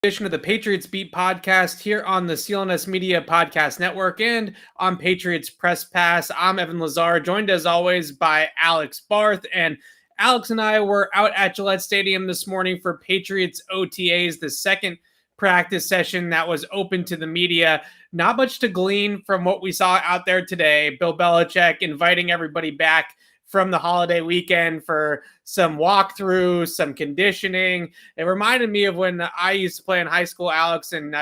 Edition of the Patriots Beat podcast here on the CLNS Media Podcast Network and on Patriots Press Pass. I'm Evan Lazar, joined as always by Alex Barth. And Alex and I were out at Gillette Stadium this morning for Patriots OTAs, the second practice session that was open to the media. Not much to glean from what we saw out there today. Bill Belichick inviting everybody back from the holiday weekend for some walkthrough, some conditioning. It reminded me of when I used to play in high school, Alex, and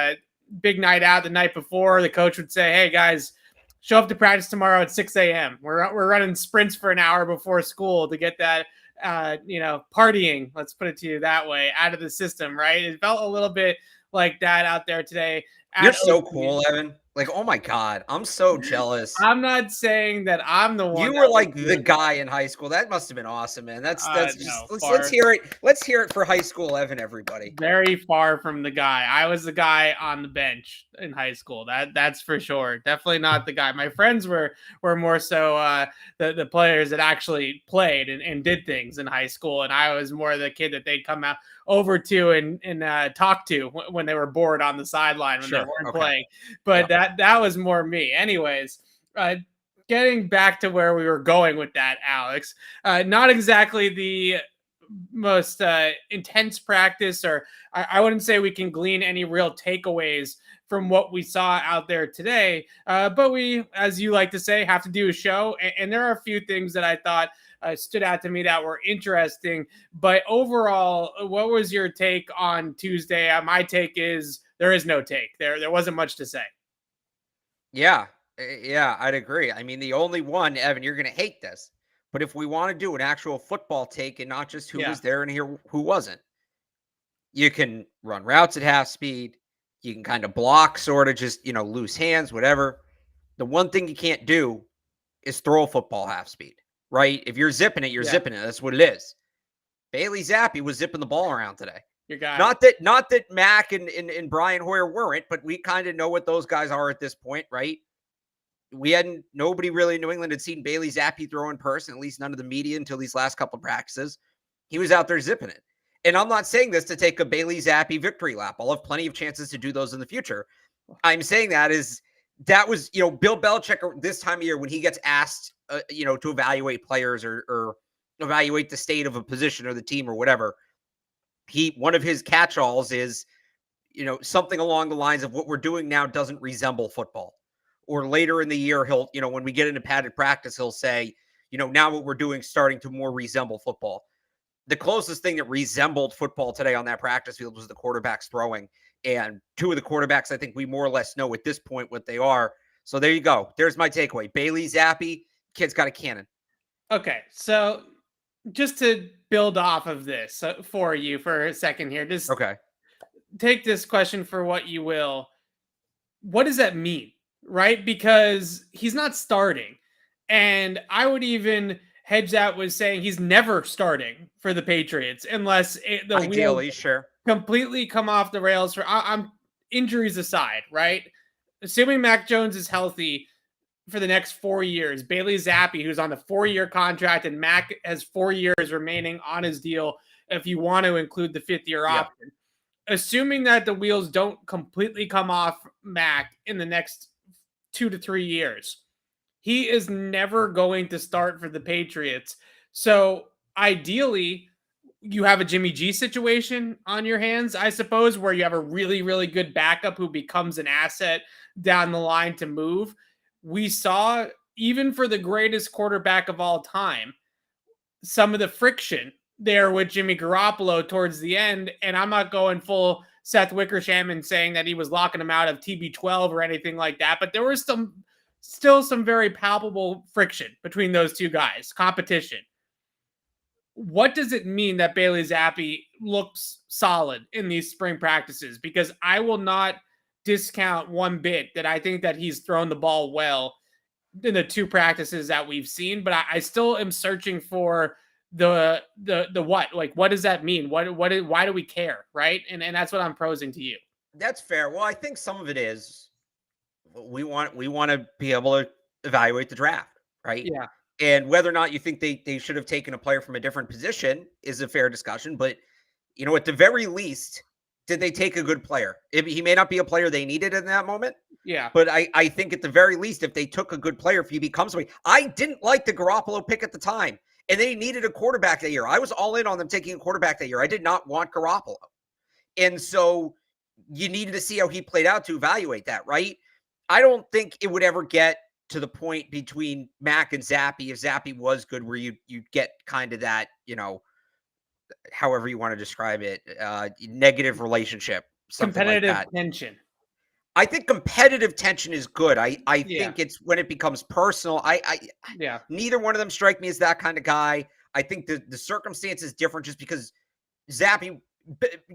big night out the night before. The coach would say, "Hey guys, show up to practice tomorrow at 6 a.m. We're running sprints for an hour before school to get that partying, let's put it to you that way, out of the system." Right? It felt a little bit like that out there today. You're so cool, Evan. Like, oh my God, I'm so jealous. I'm not saying that I'm the one. You were like the guy in high school. That must have been awesome, man. That's just let's hear it. Let's hear it for high school Evan, everybody. Very far from the guy. I was the guy on the bench in high school. That's for sure. Definitely not the guy. My friends were more so the players that actually played and did things in high school, and I was more the kid that they'd come out over to and talk to when they were bored on the sideline when they weren't playing. But that was more me. Anyways, getting back to where we were going with that, Alex, not exactly the most intense practice, or I wouldn't say we can glean any real takeaways from what we saw out there today. But we, as you like to say, have to do a show. And there are a few things that I thought stood out to me that were interesting. But overall, what was your take on Tuesday? My take is there is no take. There wasn't much to say. Yeah, I'd agree. I mean, the only one, Evan, you're going to hate this, but if we want to do an actual football take and not just who was there and here who wasn't, you can run routes at half speed. You can kind of block, sort of just, loose hands, whatever. The one thing you can't do is throw a football half speed, right? If you're zipping it, you're zipping it. That's what it is. Bailey Zappi was zipping the ball around today. Your guy. Not that Mac and Brian Hoyer weren't, but we kind of know what those guys are at this point, right? Nobody really in New England had seen Bailey Zappi throw in person, at least none of the media until these last couple of practices. He was out there zipping it. And I'm not saying this to take a Bailey Zappi victory lap. I'll have plenty of chances to do those in the future. I'm saying that was, Bill Belichick this time of year when he gets asked, to evaluate players or evaluate the state of a position or the team or whatever. One of his catch-alls is, something along the lines of what we're doing now doesn't resemble football. Or later in the year, he'll, when we get into padded practice, he'll say, now what we're doing is starting to more resemble football. The closest thing that resembled football today on that practice field was the quarterbacks throwing. And two of the quarterbacks, I think we more or less know at this point what they are. So there you go. There's my takeaway. Bailey Zappi, kid's got a cannon. Okay, so just to build off of this for you for a second here, just take this question for what you will. What does that mean, right? Because he's not starting. And I would even hedge that with saying he's never starting for the Patriots unless the wheels completely come off the rails. I'm injuries aside, right? Assuming Mac Jones is healthy for the next 4 years, Bailey Zappi, who's on the 4-year contract, and Mac has 4 years remaining on his deal if you want to include the 5th-year option. Assuming that the wheels don't completely come off Mac in the next 2 to 3 years, he is never going to start for the Patriots. So ideally, you have a Jimmy G situation on your hands, I suppose, where you have a really, really good backup who becomes an asset down the line to move. We saw, even for the greatest quarterback of all time, some of the friction there with Jimmy Garoppolo towards the end. And I'm not going full Seth Wickersham and saying that he was locking him out of TB12 or anything like that, but there was still some very palpable friction between those two guys, competition. What does it mean that Bailey Zappi looks solid in these spring practices? Because I will not discount one bit that I think that he's thrown the ball well in the 2 practices that we've seen, but I still am searching for the what. Like, what does that mean? Why do we care, right? And that's what I'm posing to you. That's fair. Well, I think some of it is we want to be able to evaluate the draft, right? Yeah. And whether or not you think they should have taken a player from a different position is a fair discussion. But, at the very least, did they take a good player? He may not be a player they needed in that moment. Yeah. But I think at the very least, if they took a good player, if he becomes somebody, I didn't like the Garoppolo pick at the time, and they needed a quarterback that year. I was all in on them taking a quarterback that year. I did not want Garoppolo. And so you needed to see how he played out to evaluate that, right? I don't think it would ever get to the point between Mac and Zappe, if Zappe was good, where you get kind of that, however you want to describe it, negative relationship, something like Competitive that. tension. I think competitive tension is good. I think it's when it becomes personal. Neither one of them strike me as that kind of guy. I think the circumstance is different just because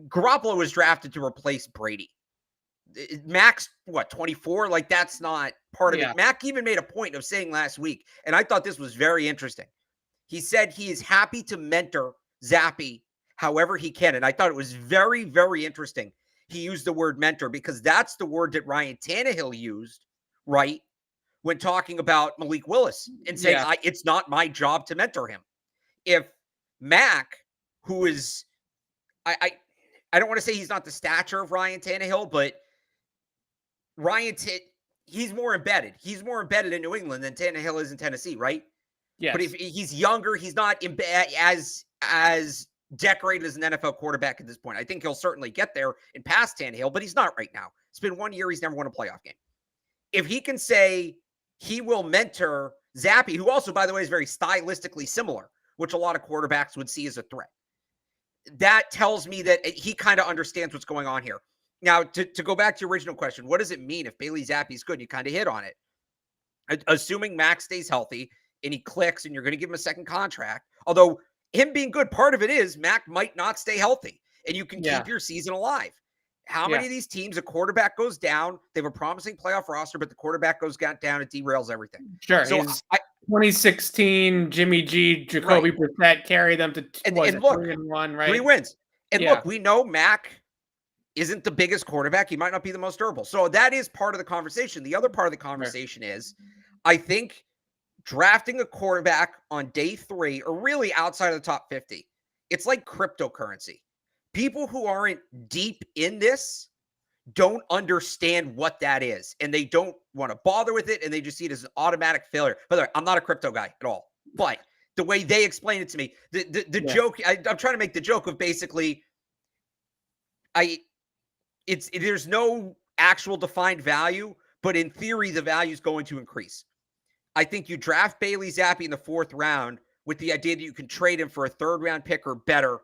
Garoppolo was drafted to replace Brady. Max, 24? Like, that's not part of it. Mac even made a point of saying last week, and I thought this was very interesting. He said he is happy to mentor Zappe however he can. And I thought it was very, very interesting. He used the word mentor because that's the word that Ryan Tannehill used, right, when talking about Malik Willis and saying, it's not my job to mentor him. If Mac, who is, I don't want to say he's not the stature of Ryan Tannehill, but he's more embedded. He's more embedded in New England than Tannehill is in Tennessee, right? Yes. But if he's younger, he's not as decorated as an NFL quarterback at this point. I think he'll certainly get there and pass Tannehill, but he's not right now. It's been 1 year. He's never won a playoff game. If he can say he will mentor Zappe, who also, by the way, is very stylistically similar, which a lot of quarterbacks would see as a threat, that tells me that he kind of understands what's going on here. Now, to go back to your original question, what does it mean if Bailey Zappe is good? You kind of hit on it. Assuming Max stays healthy and he clicks and you're going to give him a second contract, although him being good, part of it is Mac might not stay healthy and you can keep your season alive. How many of these teams, a quarterback goes down, they have a promising playoff roster, but the quarterback goes down, it derails everything. Sure. So 2016, Jimmy G, Jacoby Brissett carry them to 3-1, right? 3 wins. And look, we know Mac isn't the biggest quarterback. He might not be the most durable. So that is part of the conversation. The other part of the conversation is, I think drafting a quarterback on day 3 or really outside of the top 50, it's like cryptocurrency. People who aren't deep in this don't understand what that is, and they don't want to bother with it, and they just see it as an automatic failure. By the way, I'm not a crypto guy at all, but the way they explain it to me, the joke, I'm trying to make the joke of basically, there's no actual defined value, but in theory, the value is going to increase. I think you draft Bailey Zappe in the 4th round with the idea that you can trade him for a 3rd round pick or better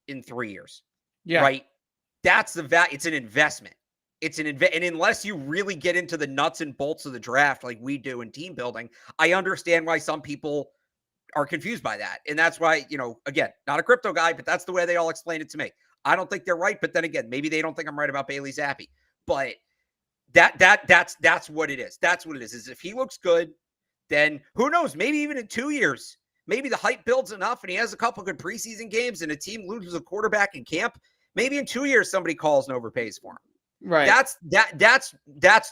in 3 years. Yeah. Right. That's the value. It's an investment. And unless you really get into the nuts and bolts of the draft, like we do in team building, I understand why some people are confused by that. And that's why, again, not a crypto guy, but that's the way they all explain it to me. I don't think they're right, but then again, maybe they don't think I'm right about Bailey Zappe. But that's what it is. That's what it is if he looks good, then who knows? Maybe even in 2 years, maybe the hype builds enough and he has a couple good preseason games and a team loses a quarterback in camp. Maybe in 2 years, somebody calls and overpays for him. Right. That's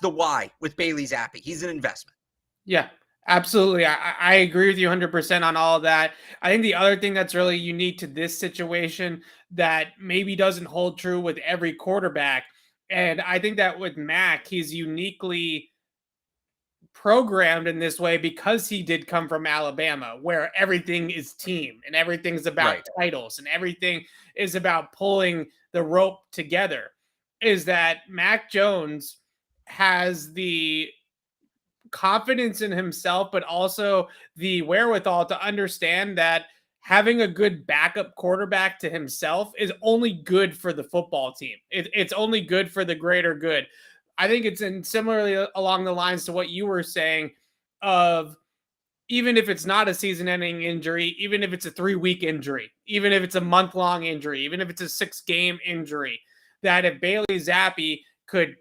the why with Bailey Zappe. He's an investment. Yeah, absolutely. I agree with you 100% on all of that. I think the other thing that's really unique to this situation that maybe doesn't hold true with every quarterback, and I think that with Mac, he's uniquely programmed in this way because he did come from Alabama, where everything is team and everything's about titles and everything is about pulling the rope together, is that Mac Jones has the confidence in himself, but also the wherewithal to understand that having a good backup quarterback to himself is only good for the football team. It's only good for the greater good. I think it's similarly along the lines to what you were saying of even if it's not a season-ending injury, even if it's a 3-week injury, even if it's a month-long injury, even if it's a 6-game injury, that if Bailey Zappe could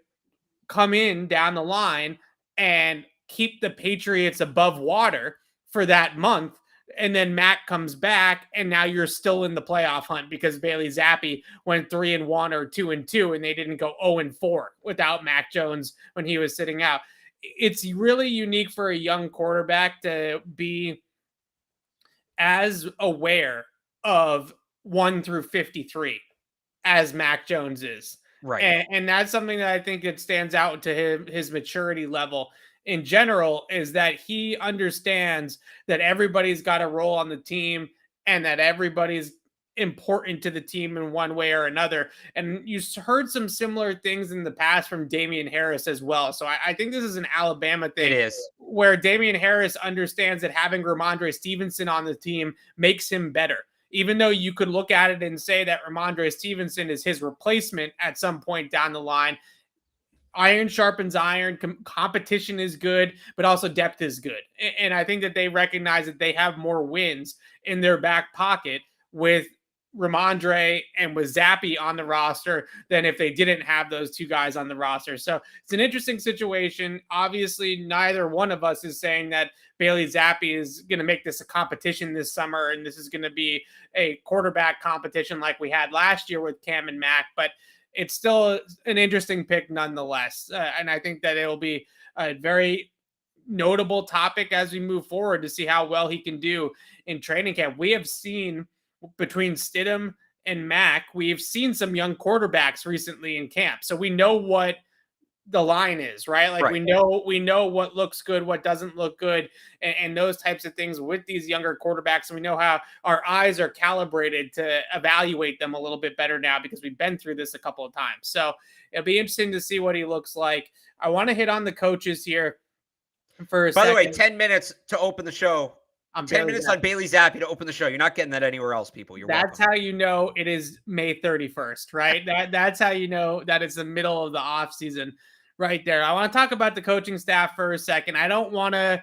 come in down the line and keep the Patriots above water for that month, and then Mac comes back, and now you're still in the playoff hunt because Bailey Zappe went 3-1 or 2-2, and they didn't go 0-4 without Mac Jones when he was sitting out. It's really unique for a young quarterback to be as aware of 1 through 53 as Mac Jones is. Right. And that's something that I think it stands out to him, his maturity level in general, is that he understands that everybody's got a role on the team and that everybody's important to the team in one way or another. And you heard some similar things in the past from Damian Harris as well. So I think this is an Alabama thing. It is. Where Damian Harris understands that having Ramondre Stevenson on the team makes him better. Even though you could look at it and say that Ramondre Stevenson is his replacement at some point down the line, iron sharpens iron. Competition is good, but also depth is good. And I think that they recognize that they have more wins in their back pocket with Ramondre and with Zappe on the roster than if they didn't have those two guys on the roster. So it's an interesting situation. Obviously, neither one of us is saying that Bailey Zappe is going to make this a competition this summer and this is going to be a quarterback competition like we had last year with Cam and Mac, but it's still an interesting pick nonetheless. And I think that it'll be a very notable topic as we move forward to see how well he can do in training camp. We have seen between Stidham and Mac, we've seen some young quarterbacks recently in camp. So we know what the line is, right? Like we know what looks good, what doesn't look good, and those types of things with these younger quarterbacks. And we know how our eyes are calibrated to evaluate them a little bit better now because we've been through this a couple of times. So it'll be interesting to see what he looks like. I want to hit on the coaches here for a second. By the way, 10 minutes to open the show. 10 minutes on Bailey Zappe to open the show. You're not getting that anywhere else, people. That's welcome. How you know it is May 31st, right? That's how you know that it's the middle of the off season right there. I want to talk about the coaching staff for a second. I don't want to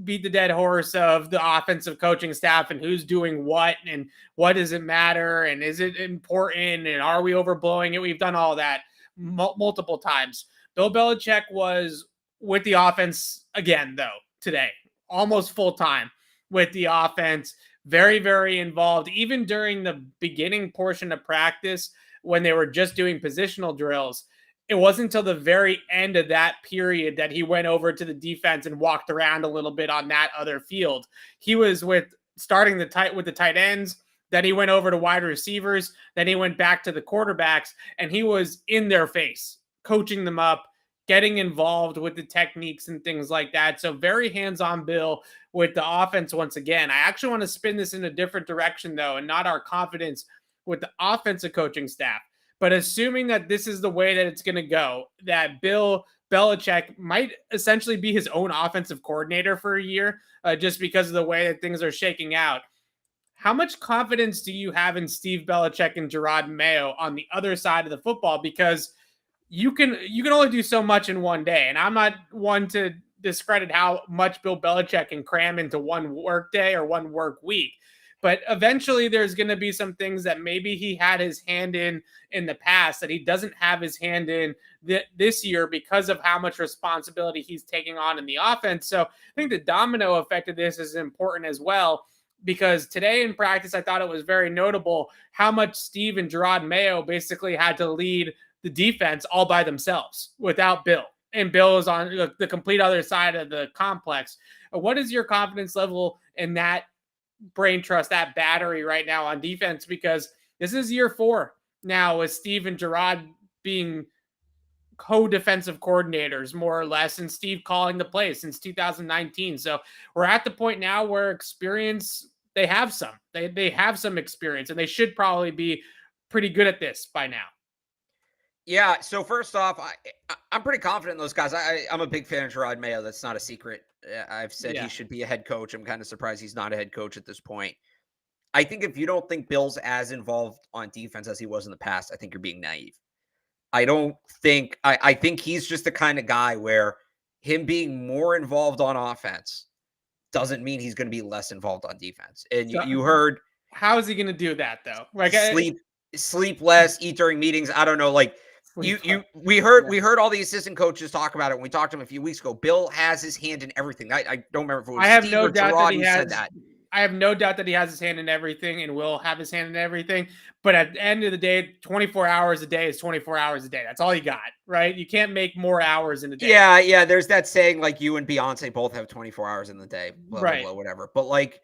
beat the dead horse of the offensive coaching staff and who's doing what and what does it matter and is it important and are we overblowing it? We've done all that multiple times. Bill Belichick was with the offense again, though, today. Almost full time with the offense, very, very involved, even during the beginning portion of practice when they were just doing positional drills. It wasn't until the very end of that period that he went over to the defense and walked around a little bit on that other field. He was starting with the tight ends, then he went over to wide receivers, then he went back to the quarterbacks, and he was in their face, coaching them up, getting involved with the techniques and things like that. So very hands-on Bill with the offense once again. I actually want to spin this in a different direction, though, and not our confidence with the offensive coaching staff. But assuming that this is the way that it's going to go, that Bill Belichick might essentially be his own offensive coordinator for a year, just because of the way that things are shaking out. How much confidence do you have in Steve Belichick and Gerard Mayo on the other side of the football? Because you can only do so much in one day. And I'm not one to discredit how much Bill Belichick can cram into one work day or one work week. But eventually there's going to be some things that maybe he had his hand in the past that he doesn't have his hand in this year because of how much responsibility he's taking on in the offense. So I think the domino effect of this is important as well, because today in practice, I thought it was very notable how much Steve and Gerard Mayo basically had to lead the defense all by themselves without Bill. And Bill is on the complete other side of the complex. What is your confidence level in that brain trust, that battery right now on defense? Because this is year 4 now with Steve and Gerard being co-defensive coordinators, more or less, and Steve calling the plays since 2019. So we're at the point now where experience, they have some. They have some experience, and they should probably be pretty good at this by now. Yeah, so first off, I'm pretty confident in those guys. I'm a big fan of Gerard Mayo. That's not a secret. I've said he should be a head coach. I'm kind of surprised he's not a head coach at this point. I think if you don't think Bill's as involved on defense as he was in the past, I think you're being naive. I think he's just the kind of guy where him being more involved on offense doesn't mean he's going to be less involved on defense. And you heard, how is he going to do that though? Like sleep less, eat during meetings. I don't know. Like we heard all the assistant coaches talk about it when we talked to him a few weeks ago. Bill has his hand in everything. I don't remember if it was Steve or Gerard who said that. I have no doubt that he has his hand in everything and will have his hand in everything. But at the end of the day, 24 hours a day is 24 hours a day. That's all you got, right? You can't make more hours in a day. Yeah. There's that saying, like, you and Beyonce both have 24 hours in the day, blah, right? blah, blah, whatever. But like,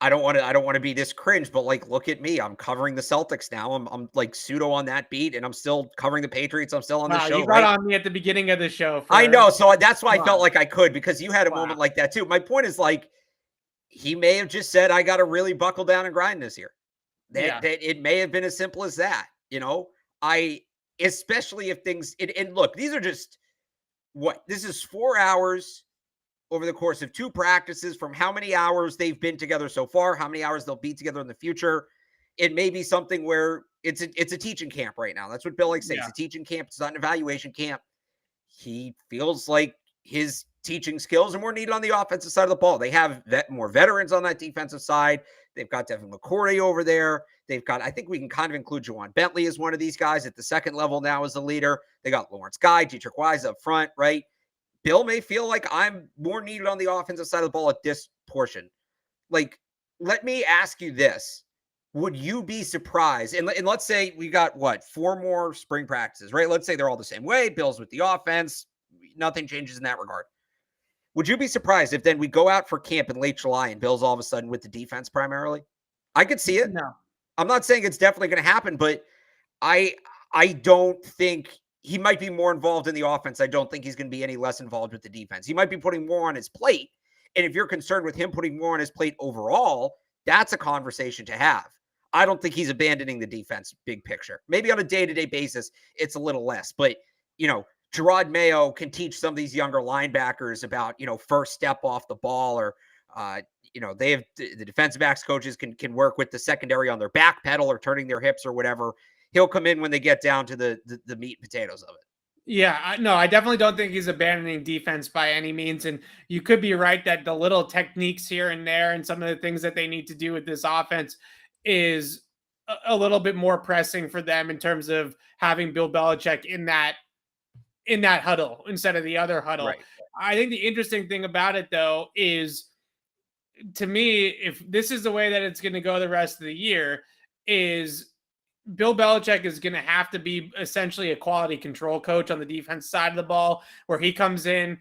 I don't want to be this cringe, but like, look at me. I'm covering the Celtics now. I'm like pseudo on that beat, and I'm still covering the Patriots. I'm still on the Wow, show, you got right? on me at the beginning of the show I for know. So that's why come I felt on. like I could, because you had a Wow. moment like that too. My point is, like, he may have just said, I got to really buckle down and grind this year. Yeah. That it may have been as simple as that. I, especially if things, and look, these are just this is 4 hours over the course of 2 practices, from how many hours they've been together so far, how many hours they'll be together in the future. It may be something where it's a teaching camp right now. That's what Bill likes to say. It's Yeah. a teaching camp. It's not an evaluation camp. He feels like his teaching skills are more needed on the offensive side of the ball. They have more veterans on that defensive side. They've got Devin McCourty over there. They've got, I think we can kind of include Juwan Bentley as one of these guys at the second level now as a leader. They got Lawrence Guy, Dietrich Wise up front, right? Bill may feel like I'm more needed on the offensive side of the ball at this portion. Like, let me ask you this. Would you be surprised? And let's say we got 4 more spring practices, right? Let's say they're all the same way. Bill's with the offense. Nothing changes in that regard. Would you be surprised if then we go out for camp in late July and Bill's all of a sudden with the defense primarily? I could see it. No. I'm not saying it's definitely going to happen, but I don't think he might be more involved in the offense. I don't think he's going to be any less involved with the defense. He might be putting more on his plate. And if you're concerned with him putting more on his plate overall, that's a conversation to have. I don't think he's abandoning the defense big picture. Maybe on a day-to-day basis, it's a little less. But, Gerard Mayo can teach some of these younger linebackers about, first step off the ball, or, they have the defensive backs coaches can work with the secondary on their back pedal or turning their hips or whatever. He'll come in when they get down to the meat and potatoes of it. Yeah, I definitely don't think he's abandoning defense by any means. And you could be right that the little techniques here and there and some of the things that they need to do with this offense is a little bit more pressing for them in terms of having Bill Belichick in that huddle instead of the other huddle. Right. I think the interesting thing about it, though, is, to me, if this is the way that it's going to go the rest of the year, is Bill Belichick is going to have to be essentially a quality control coach on the defense side of the ball, where he comes in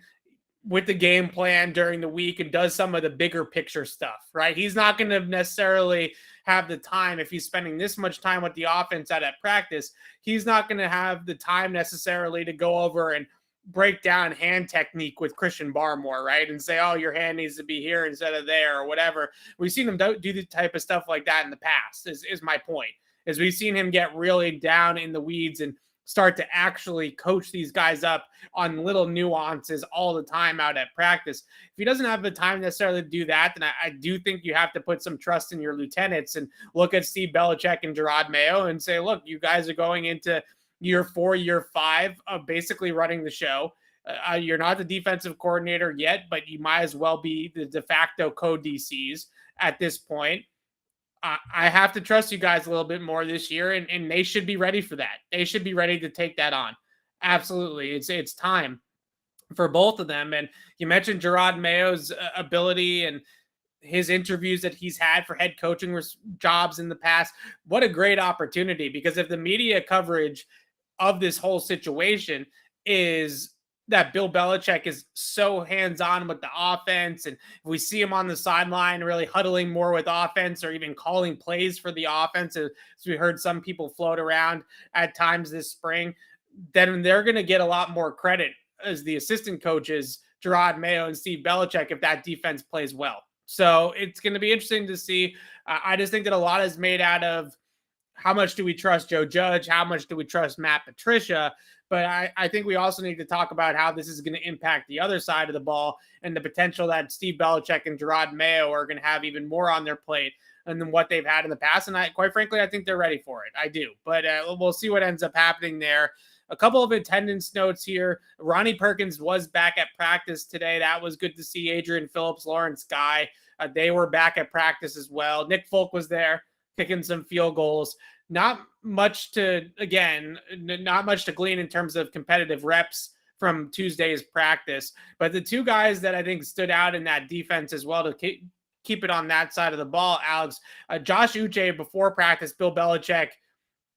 with the game plan during the week and does some of the bigger picture stuff, right? He's not going to necessarily have the time, if he's spending this much time with the offense at practice, he's not going to have the time necessarily to go over and break down hand technique with Christian Barmore, right? And say, oh, your hand needs to be here instead of there or whatever. We've seen him do the type of stuff like that in the past, is my point. Is we've seen him get really down in the weeds and start to actually coach these guys up on little nuances all the time out at practice. If he doesn't have the time necessarily to do that, then I do think you have to put some trust in your lieutenants and look at Steve Belichick and Gerard Mayo and say, look, you guys are going into year 4, year 5 of basically running the show. You're not the defensive coordinator yet, but you might as well be the de facto co-DCs at this point. I have to trust you guys a little bit more this year, and they should be ready for that. They should be ready to take that on. Absolutely. It's time for both of them. And you mentioned Gerard Mayo's ability and his interviews that he's had for head coaching jobs in the past. What a great opportunity, because if the media coverage of this whole situation is that Bill Belichick is so hands-on with the offense, and if we see him on the sideline really huddling more with offense or even calling plays for the offense, as we heard some people float around at times this spring, then they're going to get a lot more credit as the assistant coaches, Gerard Mayo and Steve Belichick, if that defense plays well. So it's going to be interesting to see. I just think that a lot is made out of how much do we trust Joe Judge? How much do we trust Matt Patricia? But I think we also need to talk about how this is going to impact the other side of the ball and the potential that Steve Belichick and Gerard Mayo are going to have even more on their plate than what they've had in the past. And quite frankly, I think they're ready for it. I do. But we'll see what ends up happening there. A couple of attendance notes here. Ronnie Perkins was back at practice today. That was good to see. Adrian Phillips, Lawrence Guy, they were back at practice as well. Nick Folk was there kicking some field goals. Not much to glean in terms of competitive reps from Tuesday's practice. But the two guys that I think stood out in that defense as well to keep it on that side of the ball, Alex, Josh Uche, before practice, Bill Belichick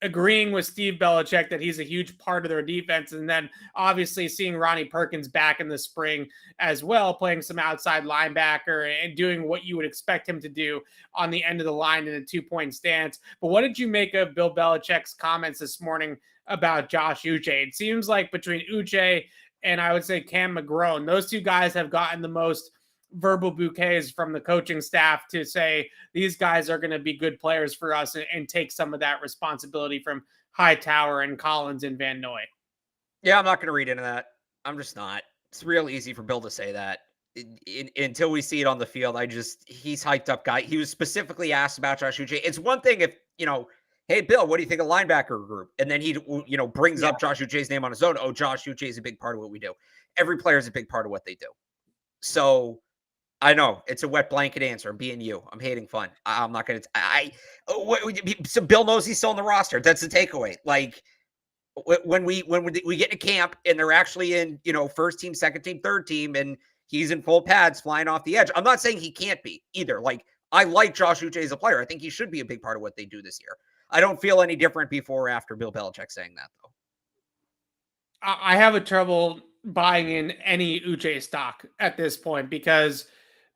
agreeing with Steve Belichick that he's a huge part of their defense. And then obviously seeing Ronnie Perkins back in the spring as well, playing some outside linebacker and doing what you would expect him to do on the end of the line in a 2-point stance. But what did you make of Bill Belichick's comments this morning about Josh Uche? It seems like between Uche and I would say Cam McGrone, those two guys have gotten the most verbal bouquets from the coaching staff to say these guys are going to be good players for us and take some of that responsibility from Hightower and Collins and Van Noy. Yeah, I'm not going to read into that. I'm just not. It's real easy for Bill to say that. Until we see it on the field, he's hyped up guy. He was specifically asked about Josh Uche. It's one thing if, hey, Bill, what do you think of linebacker group? And then he, brings up Josh Uche's name on his own. Oh, Josh Uche is a big part of what we do. Every player is a big part of what they do. So I know it's a wet blanket answer. I'm being you. I'm hating fun. I'm not going to. So Bill knows he's still on the roster. That's the takeaway. Like when we get to camp and they're actually in, first team, second team, third team, and he's in full pads flying off the edge. I'm not saying he can't be either. Like I like Josh Uche as a player. I think he should be a big part of what they do this year. I don't feel any different before or after Bill Belichick saying that though. I have a trouble buying in any Uche stock at this point because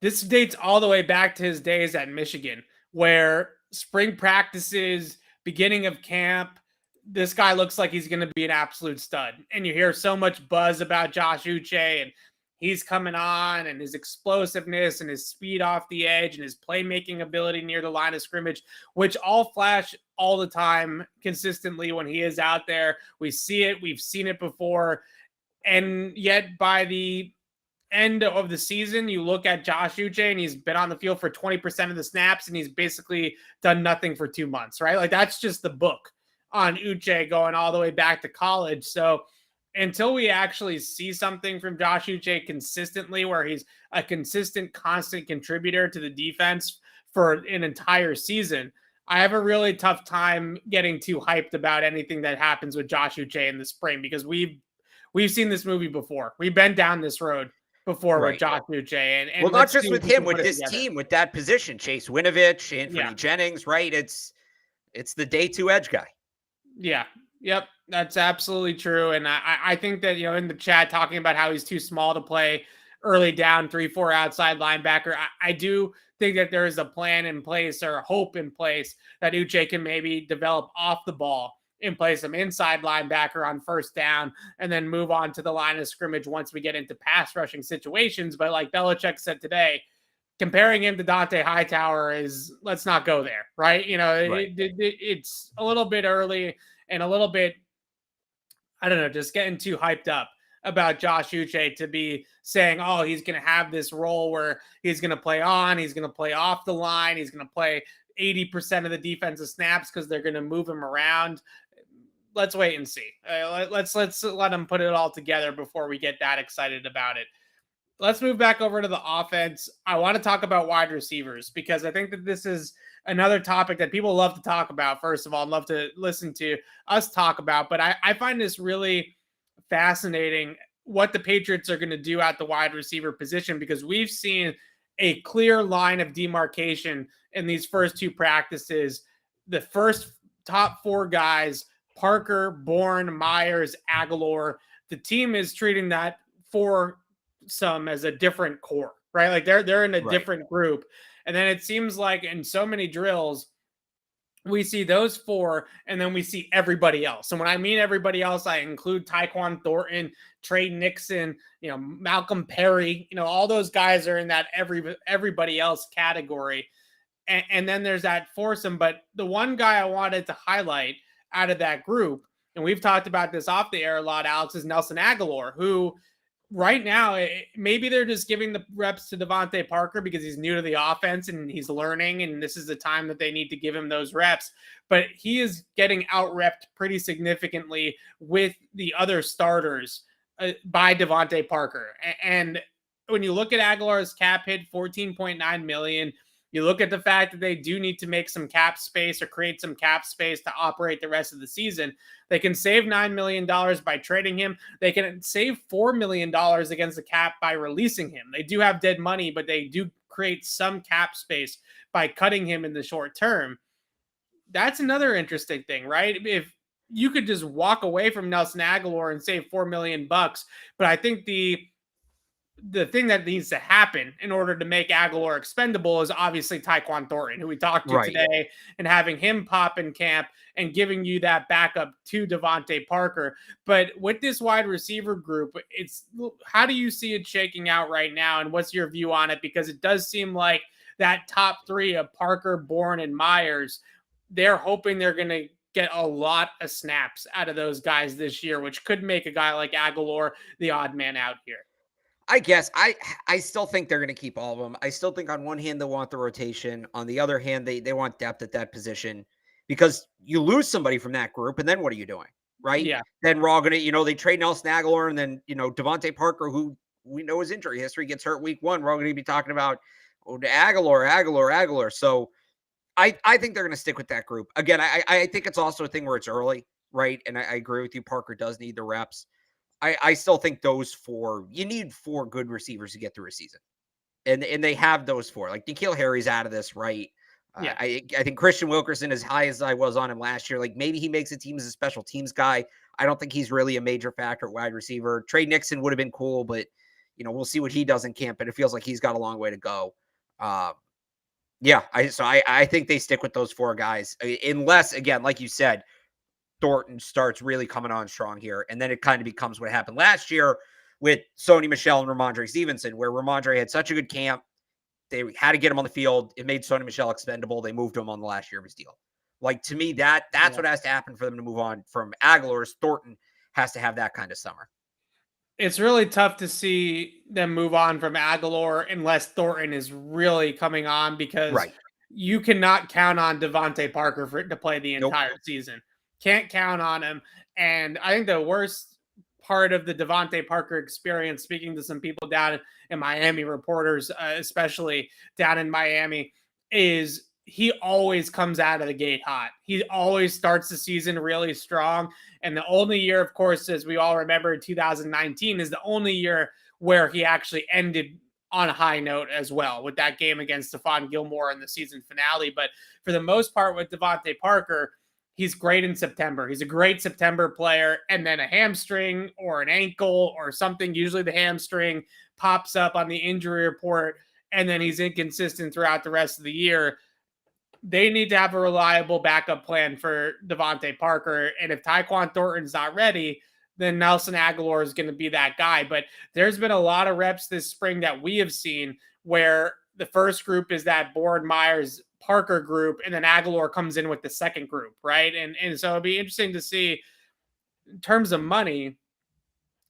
this dates all the way back to his days at Michigan, where spring practices, beginning of camp, this guy looks like he's going to be an absolute stud. And you hear so much buzz about Josh Uche and he's coming on and his explosiveness and his speed off the edge and his playmaking ability near the line of scrimmage, which all flash all the time consistently when he is out there. We see it. We've seen it before. And yet by the end of the season, you look at Josh Uche and he's been on the field for 20% of the snaps and he's basically done nothing for 2 months, right? Like that's just the book on Uche going all the way back to college. So until we actually see something from Josh Uche consistently, where he's a consistent, constant contributor to the defense for an entire season, I have a really tough time getting too hyped about anything that happens with Josh Uche in the spring because we've seen this movie before. We've been down this road before with Josh Uche. And well, not just with him, with this team, with that position, Chase Winovich, Anthony Jennings, right? It's the day two edge guy. Yeah. Yep. That's absolutely true. And I think that, in the chat talking about how he's too small to play early down 3-4 outside linebacker. I do think that there is a plan in place or hope in place that Uche can maybe develop off the ball and play some inside linebacker on first down and then move on to the line of scrimmage once we get into pass rushing situations. But like Belichick said today, comparing him to Dante Hightower is, let's not go there, right? It's a little bit early and a little bit, I don't know, just getting too hyped up about Josh Uche to be saying, oh, he's going to have this role where he's going to play on, he's going to play off the line, he's going to play 80% of the defensive snaps because they're going to move him around. Let's wait and see. Let's let him put it all together before we get that excited about it. Let's move back over to the offense. I want to talk about wide receivers because I think that this is another topic that people love to talk about, first of all, and love to listen to us talk about. But I find this really fascinating what the Patriots are going to do at the wide receiver position because we've seen a clear line of demarcation in these first two practices. The first top four guys, Parker, Bourne, Myers, Aguilar, the team is treating that foursome as a different core, right? Like they're in a different group. And then it seems like in so many drills, we see those four, and then we see everybody else. And when I mean everybody else, I include Tyquan Thornton, Trey Nixon, Malcolm Perry, all those guys are in that everybody else category. And then there's that foursome. But the one guy I wanted to highlight out of that group, and we've talked about this off the air a lot, Alex, is Nelson Aguilar, who right now, maybe they're just giving the reps to Devontae Parker because he's new to the offense and he's learning, and this is the time that they need to give him those reps. But he is getting out-repped pretty significantly with the other starters by Devontae Parker. And when you look at Aguilar's cap hit, $14.9 million, you look at the fact that they do need to make some cap space or create some cap space to operate the rest of the season. They can save $9 million by trading him. They can save $4 million against the cap by releasing him. They do have dead money, but they do create some cap space by cutting him in the short term. that's another interesting thing, right? If you could just walk away from Nelson Aguilar and save $4 million, but I think the thing that needs to happen in order to make Aguilar expendable is obviously Tyquan Thornton, who we talked to today, and having him pop in camp and giving you that backup to Devontae Parker. But with this wide receiver group, it's how do you see it shaking out right now, and what's your view on it? Because it does seem like that top three of Parker, Bourne, and Myers, they're hoping they're going to get a lot of snaps out of those guys this year, which could make a guy like Aguilar the odd man out here. I guess I still think they're going to keep all of them. I still think on one hand they want the rotation, on the other hand they want depth at that position, because you lose somebody from that group, and then what are you doing, right? Yeah. Then we're all going to, they trade Nelson Aguilar, and then Devontae Parker, who we know his injury history, gets hurt week 1. We're all going to be talking about Aguilar. So I think they're going to stick with that group. Again, I think it's also a thing where it's early, right? And I agree with you. Parker does need the reps. I still think you need 4 good receivers to get through a season. And they have those 4. Like N'Keal Harry's out of this, right? Yeah. I think Christian Wilkerson, as high as I was on him last year, like maybe he makes a team as a special teams guy. I don't think he's really a major factor at wide receiver. Trey Nixon would have been cool, but we'll see what he does in camp. But it feels like he's got a long way to go. Yeah, I think they stick with those 4 guys, unless, again, like you said, Thornton starts really coming on strong here. And then it kind of becomes what happened last year with Sony Michel and Ramondre Stevenson, where Ramondre had such a good camp. They had to get him on the field. It made Sony Michel expendable. They moved him on the last year of his deal. Like, to me, that's what has to happen for them to move on from Aguilar's. Thornton has to have that kind of summer. It's really tough to see them move on from Aguilar unless Thornton is really coming on, because you cannot count on Devontae Parker to play the entire season. Can't count on him. And I think the worst part of the Devontae Parker experience, speaking to some people down in Miami, reporters, especially down in Miami, is he always comes out of the gate hot. He always starts the season really strong. And the only year, of course, as we all remember, 2019 is the only year where he actually ended on a high note as well, with that game against Stephon Gilmore in the season finale. But for the most part with Devontae Parker, he's great in September. He's a great September player. And then a hamstring or an ankle or something, usually the hamstring, pops up on the injury report, and then he's inconsistent throughout the rest of the year. They need to have a reliable backup plan for Devontae Parker. And if Tyquan Thornton's not ready, then Nelson Aguilar is going to be that guy. But there's been a lot of reps this spring that we have seen where the first group is that Bourne, Myers, Parker group, and then Aguilar comes in with the second group, right? And so it'd be interesting to see, in terms of money,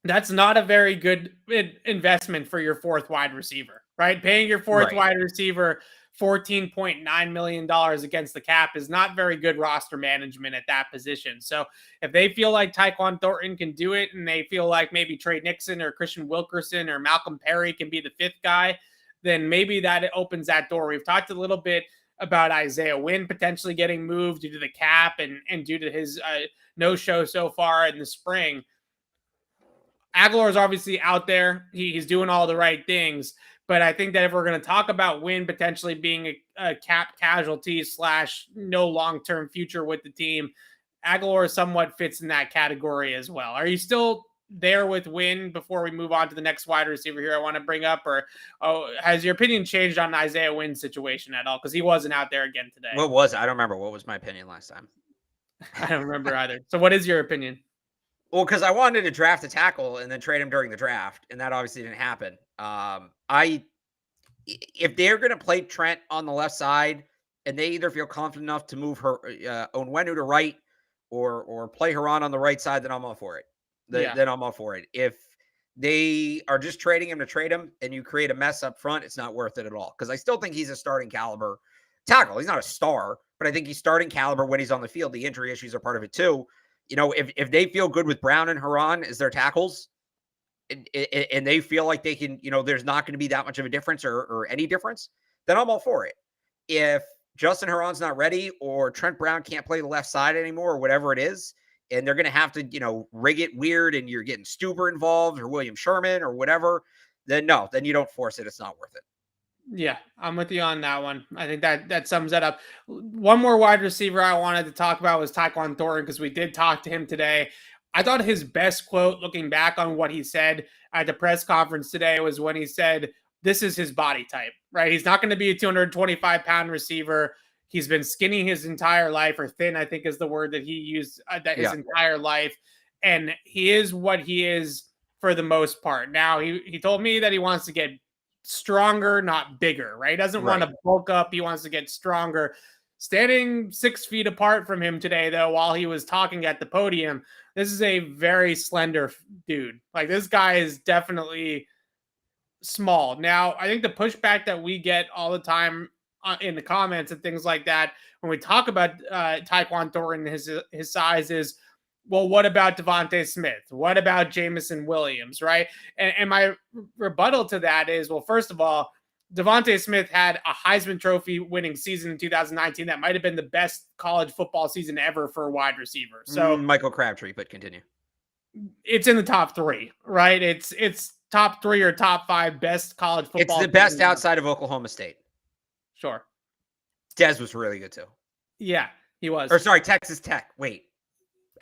that's not a very good investment for your 4th wide receiver, right? Paying your 4th wide receiver $14.9 million against the cap is not very good roster management at that position. So if they feel like Tyquan Thornton can do it, and they feel like maybe Trey Nixon or Christian Wilkerson or Malcolm Perry can be the 5th guy, then maybe that opens that door. We've talked a little bit about Isaiah Wynn potentially getting moved due to the cap and due to his no-show so far in the spring. Aguilar is obviously out there. He's doing all the right things. But I think that if we're going to talk about Wynn potentially being a cap casualty / no long-term future with the team, Aguilar somewhat fits in that category as well. Are you still there with Wynn before we move on to the next wide receiver here I want to bring up? Or has your opinion changed on Isaiah Wynn's situation at all? Because he wasn't out there again today. What was it? I don't remember. What was my opinion last time? I don't remember either. So what is your opinion? Well, because I wanted to draft a tackle and then trade him during the draft, and that obviously didn't happen. If they're going to play Trent on the left side, and they either feel confident enough to move Onwenu to right or play Huron on the right side, then I'm all for it. Then I'm all for it. If they are just trading him to trade him and you create a mess up front, it's not worth it at all. Because I still think he's a starting caliber tackle. He's not a star, but I think he's starting caliber when he's on the field. The injury issues are part of it too. If they feel good with Brown and Huron as their tackles, and they feel like they can, there's not going to be that much of a difference or any difference, then I'm all for it. If Justin Huron's not ready, or Trent Brown can't play the left side anymore, or whatever it is, and they're going to have to, rig it weird, and you're getting Stuber involved or William Sherman or whatever, then no, then you don't force it. It's not worth it. Yeah, I'm with you on that one. I think that sums that up. One more wide receiver I wanted to talk about was Tyquan Thornton because we did talk to him today. I thought his best quote, looking back on what he said at the press conference today, was when he said, "This is his body type, right? He's not going to be a 225-pound receiver. He's been skinny his entire life, or thin, I think is the word that he used, that his entire life, and he is what he is for the most part." Now he told me that he wants to get stronger, not bigger, right? He doesn't want to bulk up. He wants to get stronger. Standing 6 feet apart from him today, though, while he was talking at the podium, this is a very slender dude. Like, this guy is definitely small. Now, I think the pushback that we get all the time in the comments and things like that when we talk about Tyquan Thornton, his size is, well, what about Devontae Smith? What about Jamison Williams, right? And my rebuttal to that is, well, first of all, Devontae Smith had a Heisman Trophy winning season in 2019 that might have been the best college football season ever for a wide receiver. So Michael Crabtree, but continue. It's in the top 3, right? It's top 3 or top 5 best college football. It's the best outside of Oklahoma State. Sure. Dez was really good too. Yeah, he was. Or sorry, Texas Tech. Wait.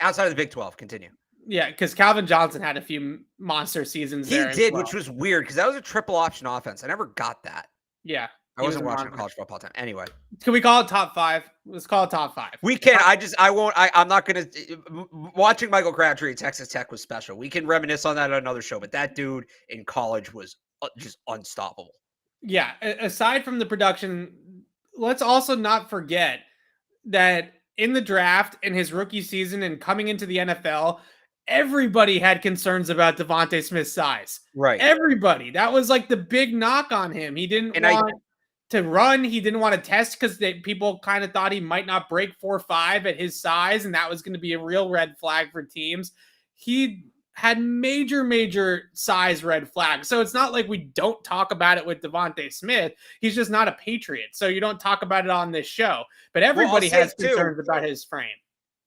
Outside of the Big 12, continue. Yeah, because Calvin Johnson had a few monster seasons he there. He did, which was weird because that was a triple option offense. I never got that. Yeah. I wasn't watching college football time. Anyway. Can we call it top 5? Let's call it top 5. We can. I'm not going to. Watching Michael Crabtree at Texas Tech was special. We can reminisce on that on another show, but that dude in college was just unstoppable. Yeah. Aside from the production, let's also not forget that in the draft, in his rookie season and coming into the NFL, everybody had concerns about Devontae Smith's size. Right. Everybody. That was like the big knock on him. He didn't want to run. He didn't want to test because people kind of thought he might not break 4.5 at his size, and that was going to be a real red flag for teams. He had major size red flags. So it's not like we don't talk about it with Devontae Smith. He's just not a Patriot. So you don't talk about it on this show. But everybody has concerns about his frame.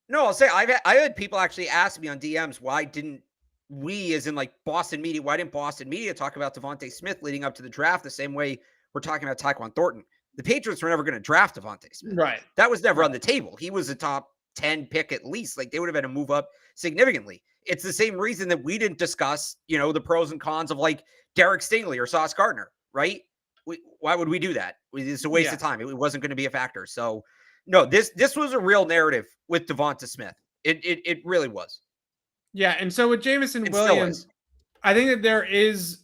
No, I'll say I had people actually ask me on DMs, why didn't we, as in like Boston media, why didn't Boston media talk about Devontae Smith leading up to the draft the same way we're talking about Tyquan Thornton? The Patriots were never going to draft Devontae Smith. Right. That was never on the table. He was a top 10 pick at least. Like, they would have had to move up significantly. It's the same reason that we didn't discuss, the pros and cons of like Derek Stingley or Sauce Gardner, right? Why would we do that? It's a waste of time. It wasn't going to be a factor. So, no, this was a real narrative with Devonta Smith. It really was. Yeah, and so with Jamison Williams, I think that there is,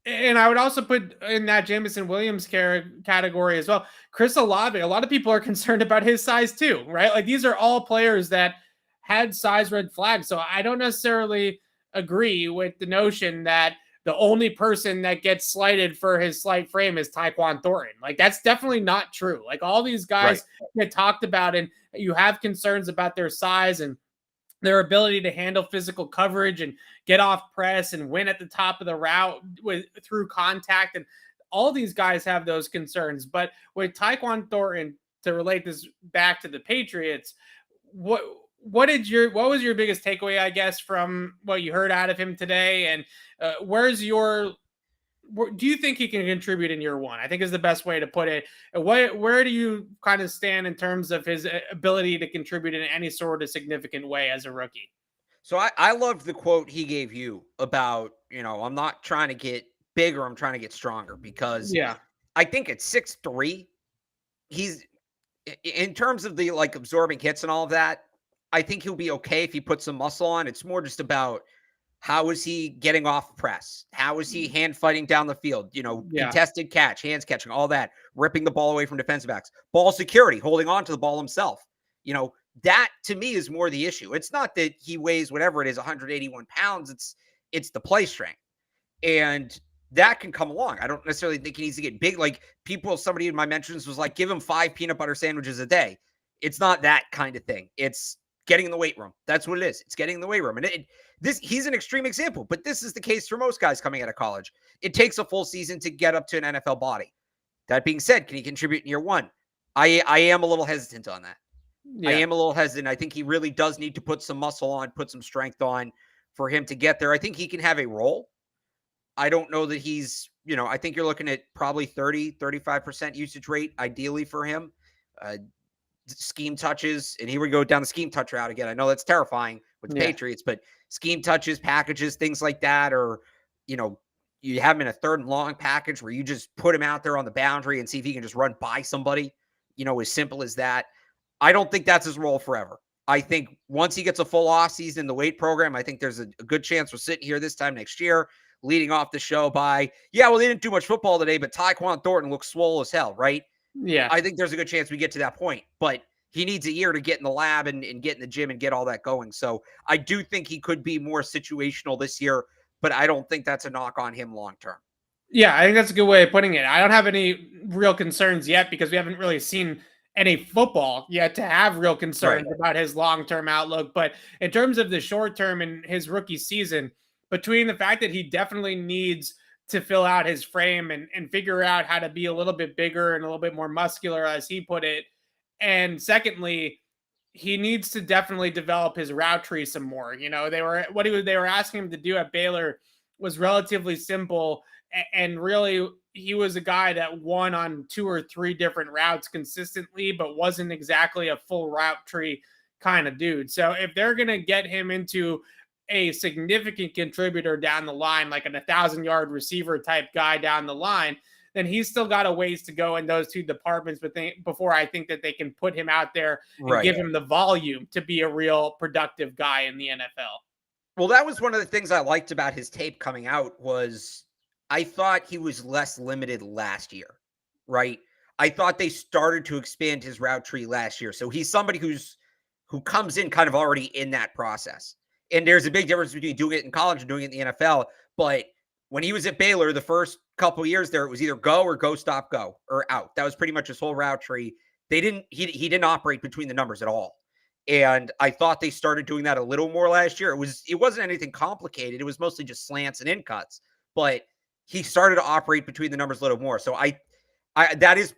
and I would also put in that Jamison Williams category as well, Chris Olave. A lot of people are concerned about his size too, right? Like, these are all players that had size red flags. So I don't necessarily agree with the notion that the only person that gets slighted for his slight frame is Tyquan Thornton. Like, that's definitely not true. Like, all these guys get talked about, and you have concerns about their size and their ability to handle physical coverage and get off press and win at the top of the route through contact. And all these guys have those concerns. But with Tyquan Thornton, to relate this back to the Patriots, what was your biggest takeaway, I guess, from what you heard out of him today? And do you think he can contribute in year one? I think is the best way to put it. Where do you kind of stand in terms of his ability to contribute in any sort of significant way as a rookie? So I loved the quote he gave you about, I'm not trying to get bigger, I'm trying to get stronger, because I think at 6'3", he's, in terms of the like absorbing hits and all of that, I think he'll be okay if he puts some muscle on. It's more just about, how is he getting off press? How is he hand fighting down the field? Contested catch, hands catching, all that, ripping the ball away from defensive backs, ball security, holding on to the ball himself. That to me is more the issue. It's not that he weighs whatever it is, 181 pounds. It's the play strength. And that can come along. I don't necessarily think he needs to get big. Like, somebody in my mentions was like, give him 5 peanut butter sandwiches a day. It's not that kind of thing. It's getting in the weight room. That's what it is. It's getting in the weight room. And he's an extreme example, but this is the case for most guys coming out of college. It takes a full season to get up to an NFL body. That being said, can he contribute in year one? I am a little hesitant on that. Yeah. I am a little hesitant. I think he really does need to put some muscle on, put some strength on for him to get there. I think he can have a role. I don't know that he's I think you're looking at probably 35% usage rate, ideally for him. Scheme touches, and here we go down the scheme touch route again. I know that's terrifying with the Patriots, but scheme touches, packages, things like that, or, you have him in a 3rd and long package where you just put him out there on the boundary and see if he can just run by somebody, as simple as that. I don't think that's his role forever. I think once he gets a full off season in the weight program, I think there's a good chance we're sitting here this time next year, leading off the show by, they didn't do much football today, but Tyquan Thornton looks swole as hell, right? Yeah. I think there's a good chance we get to that point, but he needs a year to get in the lab and get in the gym and get all that going. So I do think he could be more situational this year, but I don't think that's a knock on him long term. Yeah, I think that's a good way of putting it. I don't have any real concerns yet because we haven't really seen any football yet to have real concerns about his long-term outlook. But in terms of the short term and his rookie season, between the fact that he definitely needs to fill out his frame and figure out how to be a little bit bigger and a little bit more muscular, as he put it. And secondly, he needs to definitely develop his route tree some more. They were asking him to do at Baylor was relatively simple, and really he was a guy that won on 2 or 3 different routes consistently, but wasn't exactly a full route tree kind of dude. So if they're going to get him into a significant contributor down the line, like an 1,000-yard receiver type guy down the line, then he's still got a ways to go in those 2 departments before I think that they can put him out there and give him the volume to be a real productive guy in the NFL. Well, that was one of the things I liked about his tape coming out was I thought he was less limited last year, right? I thought they started to expand his route tree last year. So he's somebody who comes in kind of already in that process. And there's a big difference between doing it in college and doing it in the NFL. But when he was at Baylor, the first couple of years there, it was either go or go, stop, go, or out. That was pretty much his whole route tree. He didn't operate between the numbers at all. And I thought they started doing that a little more last year. It wasn't anything complicated. It was mostly just slants and in cuts. But he started to operate between the numbers a little more. So I that is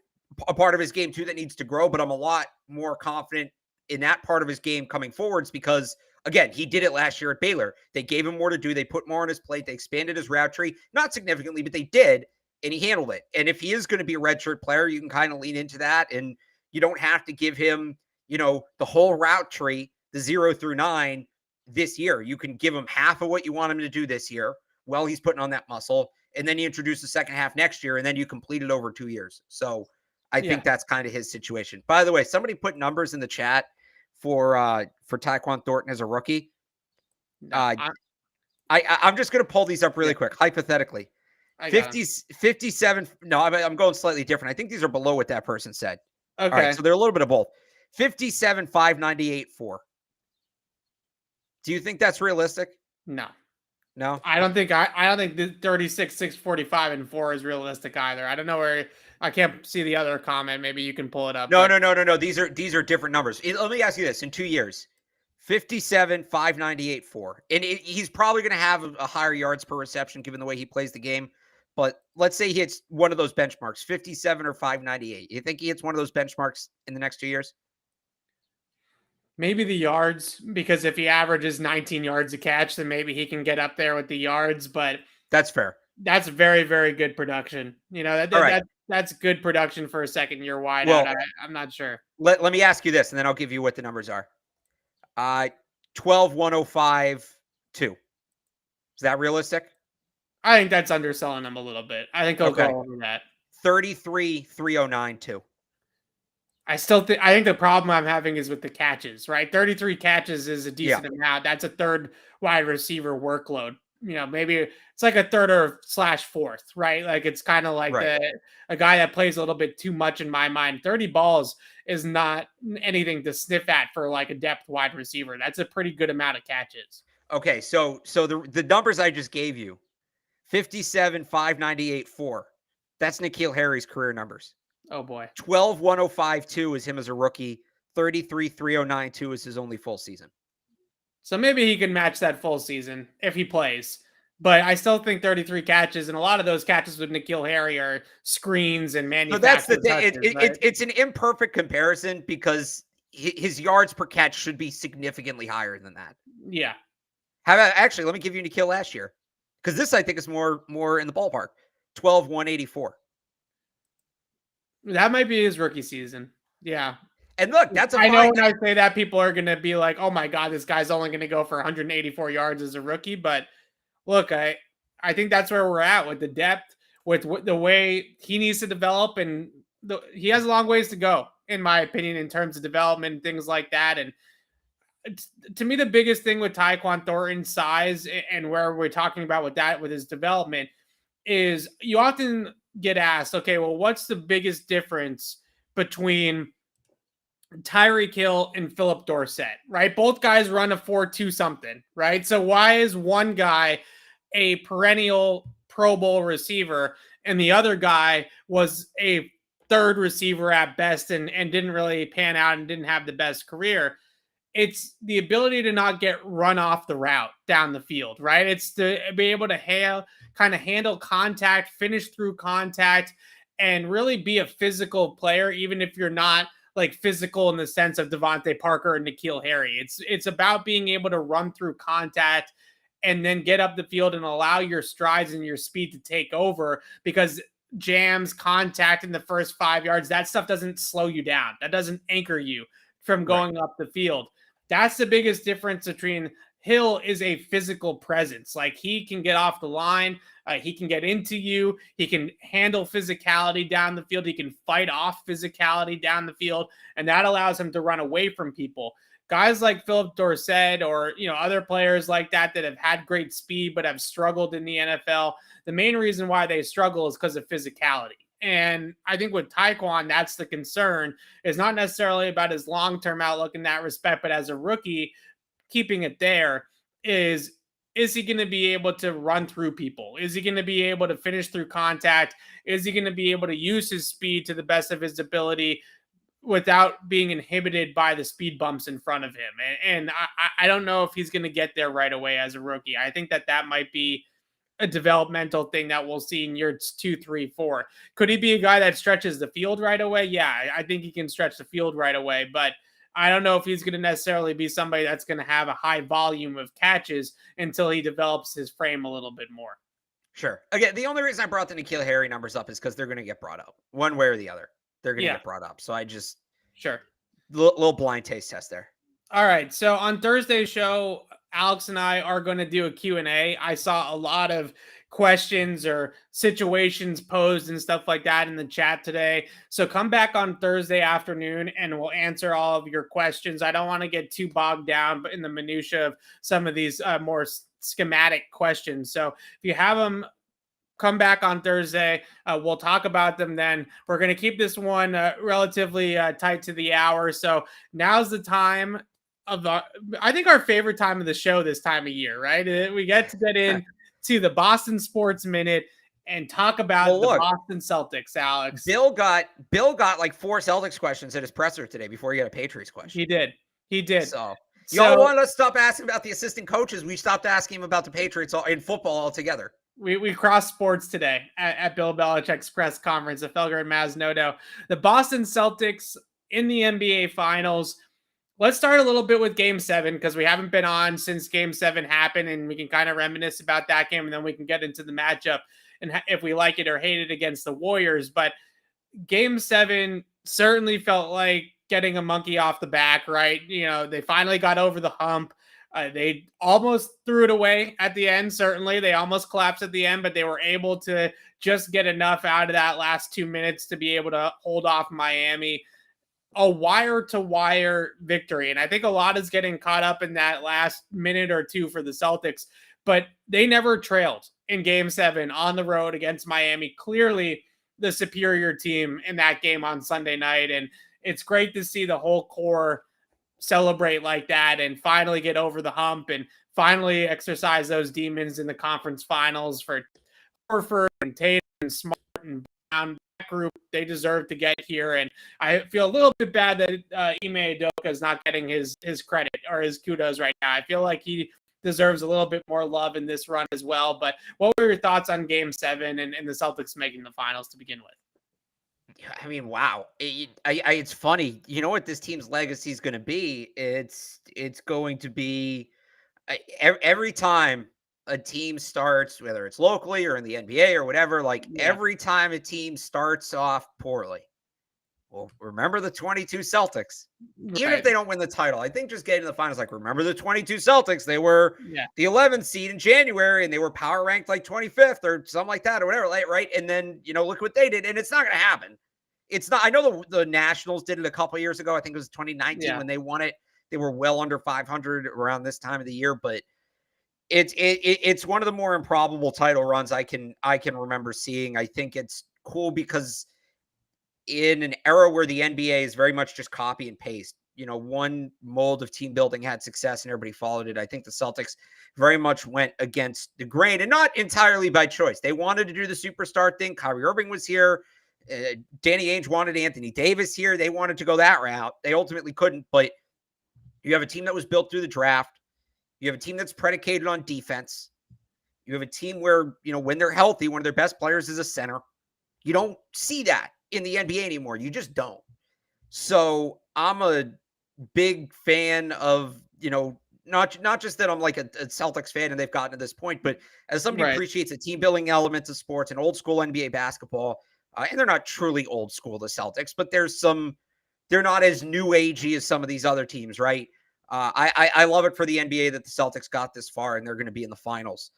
a part of his game too that needs to grow. But I'm a lot more confident in that part of his game coming forwards because, again, he did it last year at Baylor. They gave him more to do. They put more on his plate. They expanded his route tree. Not significantly, but they did. And he handled it. And if he is going to be a redshirt player, you can kind of lean into that. And you don't have to give him, the whole route tree, the 0 through 9 this year. You can give him half of what you want him to do this year while he's putting on that muscle. And then you introduce the second half next year, and then you complete it over 2 years. So I think that's kind of his situation. By the way, somebody put numbers in the chat for Tyquan Thornton as a rookie. I'm just going to pull these up really quick, hypothetically. 57. No, I'm going slightly different. I think these are below what that person said. Okay. All right, so they're a little bit of both. 57, 598, 4. Do you think that's realistic? No. I don't think the 36, 645 and 4 is realistic either. I don't know where I can't see the other comment. Maybe you can pull it up. No. These are different numbers. Let me ask you this: in 2 years, 57, 598, 4, and he's probably going to have a higher yards per reception given the way he plays the game. But let's say he hits one of those benchmarks, 57 or 598. You think he hits one of those benchmarks in the next 2 years? Maybe the yards, because if he averages 19 yards a catch, then maybe he can get up there with the yards. But that's fair. That's very, very good production. That's good production for a second-year wideout. Well, I'm not sure. Let me ask you this, and then I'll give you what the numbers are. 12, 105, 2. Is that realistic? I think that's underselling him a little bit. I think he'll go over that. 33, 309, 2. I think the problem I'm having is with the catches, right? 33 catches is a decent amount. That's a third wide receiver workload. Maybe it's like a third or /4th, right? Like it's kind of like a guy that plays a little bit too much in my mind. 30 balls is not anything to sniff at for like a depth wide receiver. That's a pretty good amount of catches. Okay, so the numbers I just gave you, 57, 598, 4. That's N'Keal Harry's career numbers. Oh boy. 12, 105, 2 is him as a rookie. 33, 309, 2 is his only full season. So maybe he can match that full season if he plays. But I still think 33 catches, and a lot of those catches with N'Keal Harry are screens and manufactured. So that's the thing. It's an imperfect comparison because his yards per catch should be significantly higher than that. Yeah. How about, actually, let me give you N'Keal last year, because this I think is more in the ballpark. 12, 184. That might be his rookie season. Yeah. And look, I know when I say that, people are going to be like, oh my God, this guy's only going to go for 184 yards as a rookie. But look, I think that's where we're at with the depth, with the way he needs to develop. And he has a long ways to go, in my opinion, in terms of development and things like that. And to me, the biggest thing with Tyquan Thornton's size and where we're talking about with his development is you often get asked, okay, well, what's the biggest difference between Tyreek Hill and Philip Dorsett, right? Both guys run a 4.2 something, right? So why is one guy a perennial Pro Bowl receiver and the other guy was a third receiver at best and didn't really pan out and didn't have the best career? It's the ability to not get run off the route down the field, right? It's to be able to kind of handle contact, finish through contact, and really be a physical player, even if you're not like physical in the sense of Devontae Parker and N'Keal Harry. It's about being able to run through contact and then get up the field and allow your strides and your speed to take over, because jams, contact in the first 5 yards, that stuff doesn't slow you down. That doesn't anchor you from going up the field. That's the biggest difference between Hill is a physical presence. Like, he can get off the line. He can get into you. He can handle physicality down the field. He can fight off physicality down the field. And that allows him to run away from people. Guys like Philip Dorsett or, other players like that have had great speed but have struggled in the NFL. The main reason why they struggle is because of physicality. And I think with Tyquan, that's the concern, is not necessarily about his long-term outlook in that respect, but as a rookie, keeping it there, is he going to be able to run through people? Is he going to be able to finish through contact? Is he going to be able to use his speed to the best of his ability without being inhibited by the speed bumps in front of him? And I don't know if he's going to get there right away as a rookie. I think that might be a developmental thing that we'll see in years 2, 3, 4. Could he be a guy that stretches the field right away? Yeah, I think he can stretch the field right away, but I don't know if he's going to necessarily be somebody that's going to have a high volume of catches until he develops his frame a little bit more. Sure. Again, the only reason I brought the N'Keal Harry numbers up is because they're going to get brought up one way or the other. They're going to get brought up. So I just little blind taste test there. All right. So on Thursday's show, Alex and I are going to do a Q&A. I saw a lot of questions or situations posed and stuff like that in the chat today. So come back on Thursday afternoon and we'll answer all of your questions. I don't want to get too bogged down in the minutia of some of these more schematic questions. So if you have them, come back on Thursday. We'll talk about them then. We're going to keep this one relatively tight to the hour. So now's the time of I think our favorite time of the show this time of year, right? We get to get in to the Boston Sports Minute and talk about the Boston Celtics, Alex. Bill got like 4 Celtics questions at his presser today before he got a Patriots question. He did. So y'all want us to stop asking about the assistant coaches. We stopped asking him about the Patriots in football altogether. We crossed sports today at Bill Belichick's press conference at Felger and Masnodo. The Boston Celtics in the NBA Finals. Let's start a little bit with Game 7 because we haven't been on since Game 7 happened, and we can kind of reminisce about that game, and then we can get into the matchup and if we like it or hate it against the Warriors. But Game 7 certainly felt like getting a monkey off the back, right? They finally got over the hump. They almost threw it away at the end. Certainly, they almost collapsed at the end, but they were able to just get enough out of that last 2 minutes to be able to hold off Miami. A wire-to-wire victory. And I think a lot is getting caught up in that last minute or two for the Celtics, but they never trailed in Game 7 on the road against Miami. Clearly the superior team in that game on Sunday night. And it's great to see the whole core celebrate like that and finally get over the hump and finally exercise those demons in the conference finals for Horford and Tatum and Smart and Brown. Group, they deserve to get here, and I feel a little bit bad that Ime Udoka is not getting his credit or his kudos right now. I feel like he deserves a little bit more love in this run as well. But what were your thoughts on Game 7 and the Celtics making the finals to begin with? Yeah, I mean, wow. It's funny. You know what this team's legacy is going to be? It's going to be every time a team starts, whether it's locally or in the NBA or whatever, like every time a team starts off poorly, well, remember the 22 Celtics. Even if they don't win the title, I think just getting to the finals, like, remember the 22 Celtics. They were the 11th seed in January, and they were power ranked like 25th or something like that or whatever, right? And then, look what they did. And it's not going to happen. It's not. I know the Nationals did it a couple of years ago. I think it was 2019 when they won it. They were well under 500 around this time of the year, but it's one of the more improbable title runs I can remember seeing. I think it's cool because in an era where the NBA is very much just copy and paste, one mold of team building had success and everybody followed it. I think the Celtics very much went against the grain, and not entirely by choice. They wanted to do the superstar thing. Kyrie Irving was here. Danny Ainge wanted Anthony Davis here. They wanted to go that route. They ultimately couldn't, but you have a team that was built through the draft. You have a team that's predicated on defense. You have a team where, when they're healthy, one of their best players is a center. You don't see that in the NBA anymore. You just don't. So I'm a big fan of, not just that I'm like a Celtics fan and they've gotten to this point, but as somebody who appreciates the team building elements of sports and old school NBA basketball, and they're not truly old school, the Celtics, but they're not as new agey as some of these other teams, right? I love it for the NBA that the Celtics got this far and they're going to be in the finals.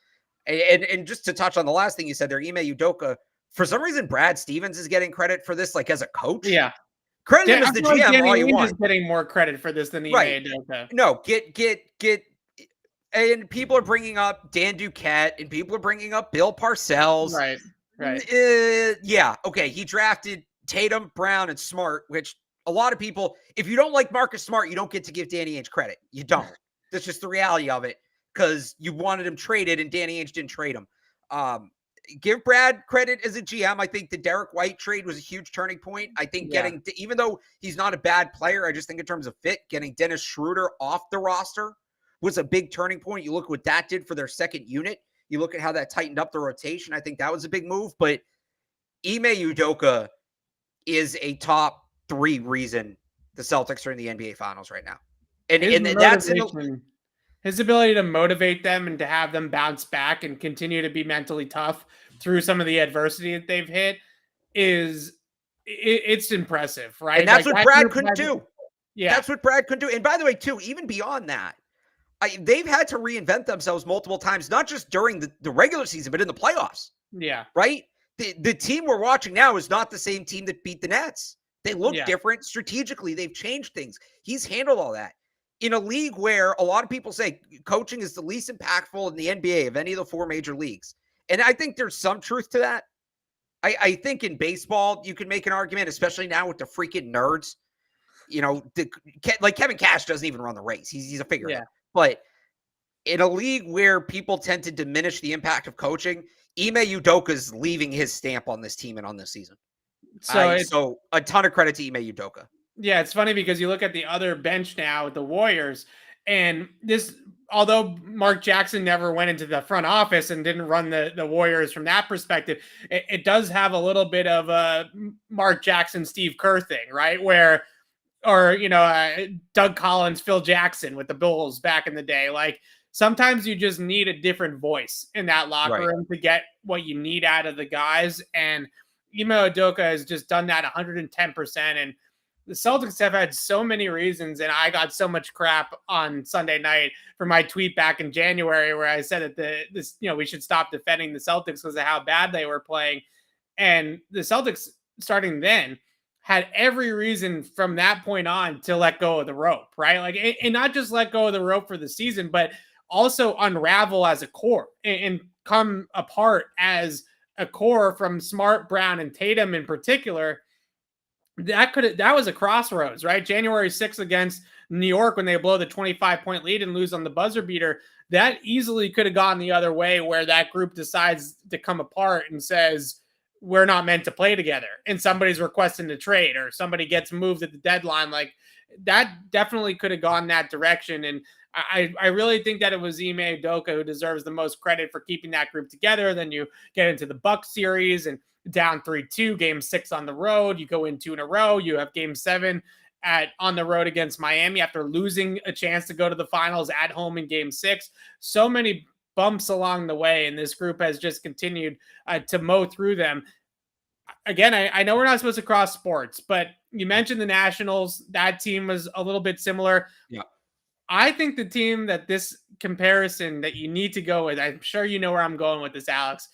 And just to touch on the last thing you said there, Ime Udoka, for some reason, Brad Stevens is getting credit for this, like as a coach. Yeah. Credit him as the GM Danny all you Ainge want. is getting more credit for this than Ime Udoka. No, get. And people are bringing up Dan Duquette and people are bringing up Bill Parcells. Right. Yeah. Okay. He drafted Tatum, Brown, and Smart, which a lot of people, if you don't like Marcus Smart, you don't get to give Danny Ainge credit. You don't. That's just the reality of it because you wanted him traded and Danny Ainge didn't trade him. Give Brad credit as a GM. I think the Derek White trade was a huge turning point. I think even though he's not a bad player, I just think in terms of fit, getting Dennis Schroeder off the roster was a big turning point. You look at what that did for their second unit. You look at how that tightened up the rotation. I think that was a big move. But Ime Udoka is a top 3 reason the Celtics are in the NBA Finals right now. And that's his ability to motivate them and to have them bounce back and continue to be mentally tough through some of the adversity that they've hit it's impressive, right? And that's what Brad couldn't do. Yeah. That's what Brad couldn't do. And by the way, too, even beyond that, they've had to reinvent themselves multiple times, not just during the regular season, but in the playoffs. Yeah. Right? The team we're watching now is not the same team that beat the Nets. They look different strategically. They've changed things. He's handled all that. In a league where a lot of people say coaching is the least impactful in the NBA of any of the 4 major leagues. And I think there's some truth to that. I think in baseball, you can make an argument, especially now with the freaking nerds. Like Kevin Cash doesn't even run the race. He's a figurehead. But in a league where people tend to diminish the impact of coaching, Ime Udoka is leaving his stamp on this team and on this season. So a ton of credit to Ime Udoka. Yeah, it's funny because you look at the other bench now with the Warriors, and although Mark Jackson never went into the front office and didn't run the Warriors from that perspective, it does have a little bit of a Mark Jackson, Steve Kerr thing, right? Doug Collins, Phil Jackson with the Bulls back in the day. Like sometimes you just need a different voice in that locker room to get what you need out of the guys. And Ime Udoka has just done that 110%. And the Celtics have had so many reasons, and I got so much crap on Sunday night for my tweet back in January where I said that we should stop defending the Celtics because of how bad they were playing. And the Celtics, starting then, had every reason from that point on to let go of the rope, right? Like, and not just let go of the rope for the season, but also unravel as a core and come apart as a core from Smart, Brown, and Tatum in particular. That was a crossroads, right? January 6th against New York when they blow the 25-point lead and lose on the buzzer beater. That easily could have gone the other way where that group decides to come apart and says, we're not meant to play together. And somebody's requesting to trade or somebody gets moved at the deadline. Like that definitely could have gone that direction. And I really think that it was Ime Udoka who deserves the most credit for keeping that group together. Then you get into the Bucks series and down 3-2, game 6 on the road. You go in 2 in a row. You have game 7 on the road against Miami after losing a chance to go to the finals at home in game 6. So many bumps along the way, and this group has just continued to mow through them. Again, I know we're not supposed to cross sports, but you mentioned the Nationals. That team was a little bit similar. Yeah. I think the team that this comparison that you need to go with, I'm sure you know where I'm going with this, Alex.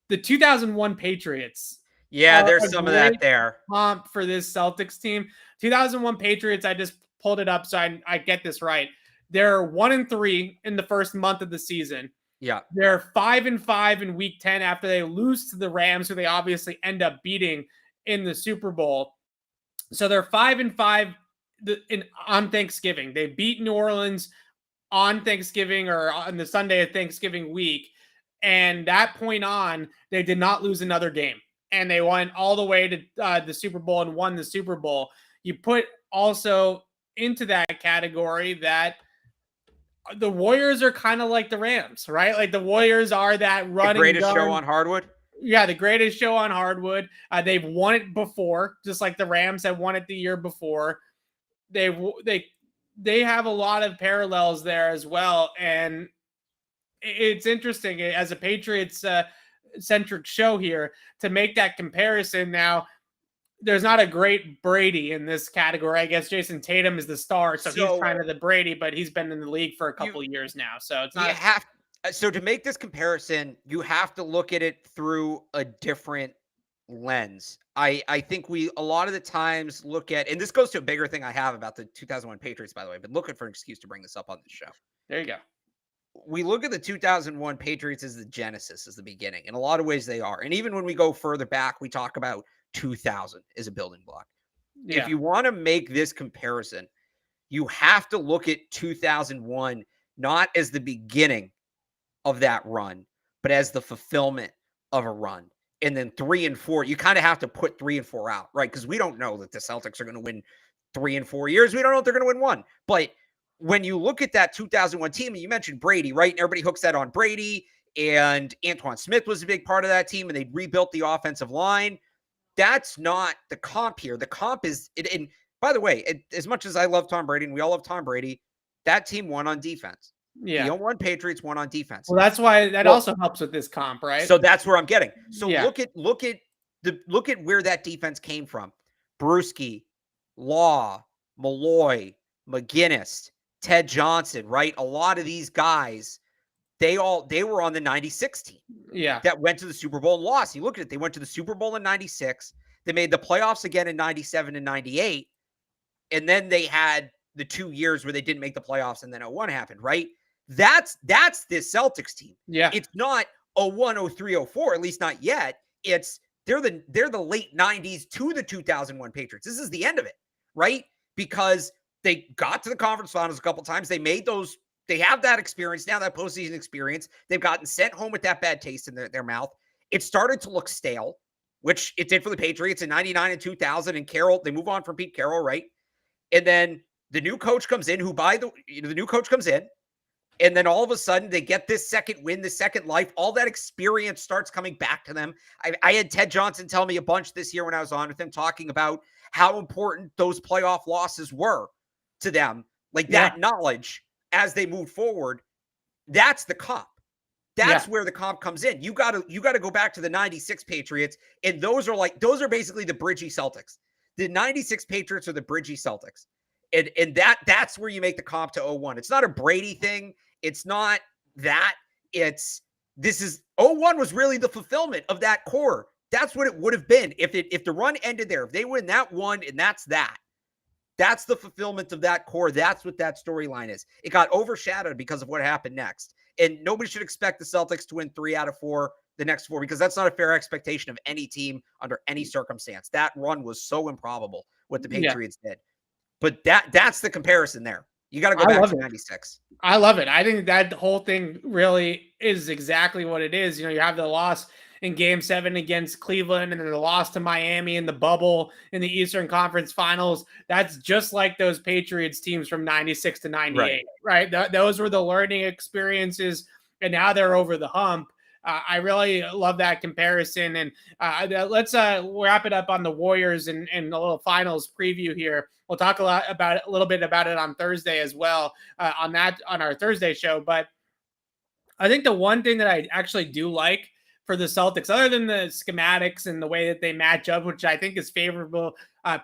The 2001 Patriots. Yeah, there's some of that there. Comp for this Celtics team. 2001 Patriots, I just pulled it up so I get this right. They're 1-3 in the first month of the season. Yeah. They're 5-5 in week 10 after they lose to the Rams, who they obviously end up beating in the Super Bowl. So they're 5-5 on Thanksgiving. They beat New Orleans on Thanksgiving or on the Sunday of Thanksgiving week. And that point on, they did not lose another game. And they went all the way to the Super Bowl and won the Super Bowl. You put also into that category that the Warriors are kind of like the Rams, right? Like the Warriors are that running the greatest show on hardwood. Yeah, the greatest show on hardwood. They've won it before, just like the Rams have won it the year before. They have a lot of parallels there as well, and it's interesting as a Patriots centric show here to make that comparison. Now, there's not a great Brady in this category. I guess Jason Tatum is the star, so he's kind of the Brady, but he's been in the league for a couple of years now, so it's not. So to make this comparison, you have to look at it through a different lens. I think we a lot of the times look at, and this goes to a bigger thing I have about the 2001 Patriots, by the way, but looking for an excuse to bring this up on the show. There you go. We look at the 2001 Patriots as the genesis, as the beginning. In a lot of ways they are. And even when we go further back, we talk about 2000 as a building block. Yeah. If you want to make this comparison, you have to look at 2001 not as the beginning of that run, but as the fulfillment of a run. And then 3 and 4, you kind of have to put 3 and 4 out, right? Because we don't know that the Celtics are going to win 3 and 4 years. We don't know if they're going to win 1. But when you look at that 2001 team, and you mentioned Brady, right? And everybody hooks that on Brady, and Antoine Smith was a big part of that team, and they rebuilt the offensive line. That's not the comp here. The comp is, and by the way, as much as I love Tom Brady, and we all love Tom Brady, that team won on defense. Yeah. The 01 Patriots won on defense. Well, that's why that also helps with this comp, right? So that's where I'm getting. So look at where that defense came from. Bruschi, Law, Malloy, McGinnis, Ted Johnson, right? A lot of these guys, they were on the 96 team. Yeah. That went to the Super Bowl and lost. You look at it, they went to the Super Bowl in 96. They made the playoffs again in 97 and 98. And then they had the 2 years where they didn't make the playoffs, and then 01 happened, right? That's this Celtics team. Yeah. It's not 01, 03, 04, at least not yet. It's they're the late 90s to the 2001 Patriots. This is the end of it, right? Because they got to the conference finals a couple times. They made those. They have that experience now, that postseason experience. They've gotten sent home with that bad taste in their mouth. It started to look stale, which it did for the Patriots in 99 and 2000. And Carroll, they move on from Pete Carroll, right? And then the new coach comes in, the new coach comes in, and then all of a sudden they get this second win, this second life. All that experience starts coming back to them. I had Ted Johnson tell me a bunch this year when I was on with him, talking about how important those playoff losses were to them. Like that knowledge as they move forward, that's the comp. That's where the comp comes in. You got to go back to the 96 Patriots, and those are basically the Bridgie Celtics. The 96 Patriots are the Bridgie Celtics. And that's where you make the comp to 01. It's not a Brady thing. It's not that. 01 was really the fulfillment of that core. That's what it would have been if the run ended there. If they win that one, and that's that. That's the fulfillment of that core. That's what that storyline is. It got overshadowed because of what happened next. And nobody should expect the Celtics to win 3 out of 4 the next 4, because that's not a fair expectation of any team under any circumstance. That run was so improbable what the Patriots did. But that's the comparison there. You got to go back to 96. I love it. I think that whole thing really is exactly what it is. You have the loss in Game 7 against Cleveland, and then the loss to Miami in the bubble in the Eastern Conference Finals. That's just like those Patriots teams from 96 to 98, right? Those were the learning experiences, and now they're over the hump. I really love that comparison. And let's wrap it up on the Warriors and a little finals preview here. We'll talk a little bit about it on Thursday as well on our Thursday show. But I think the one thing that I actually do like for the Celtics, other than the schematics and the way that they match up, which I think is favorable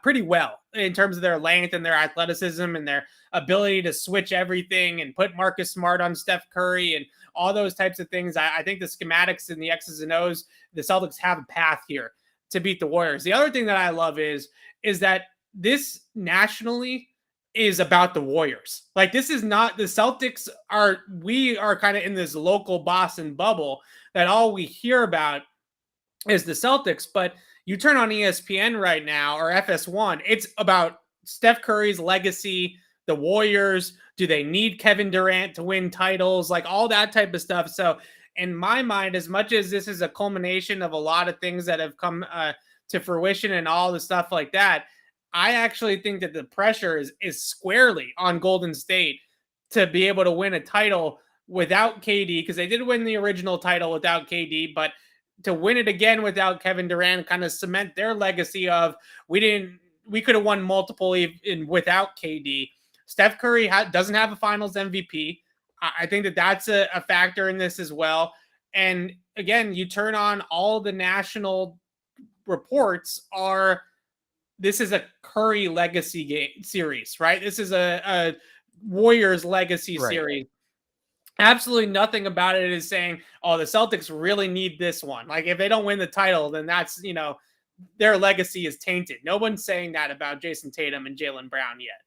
pretty well in terms of their length and their athleticism and their ability to switch everything and put Marcus Smart on Steph Curry and all those types of things. I think the schematics and the X's and O's, the Celtics have a path here to beat the Warriors. The other thing that I love is that this nationally is about the Warriors. Like, this is not the Celtics we are kind of in this local Boston bubble that all we hear about is the Celtics, but you turn on ESPN right now or FS1, it's about Steph Curry's legacy, the Warriors. Do they need Kevin Durant to win titles? Like, all that type of stuff. So in my mind, as much as this is a culmination of a lot of things that have come to fruition and all the stuff like that, I actually think that the pressure is squarely on Golden State to be able to win a title without KD, because they did win the original title without KD, but to win it again without Kevin Durant, kind of cement their legacy of we could have won multiple without KD. Steph Curry doesn't have a Finals MVP. I think that that's a factor in this as well. And again, you turn on all the national reports this is a Curry legacy series, right? This is a Warriors legacy series. Absolutely nothing about it is saying, oh, the Celtics really need this one. Like, if they don't win the title, then that's, their legacy is tainted. No one's saying that about Jason Tatum and Jaylen Brown yet.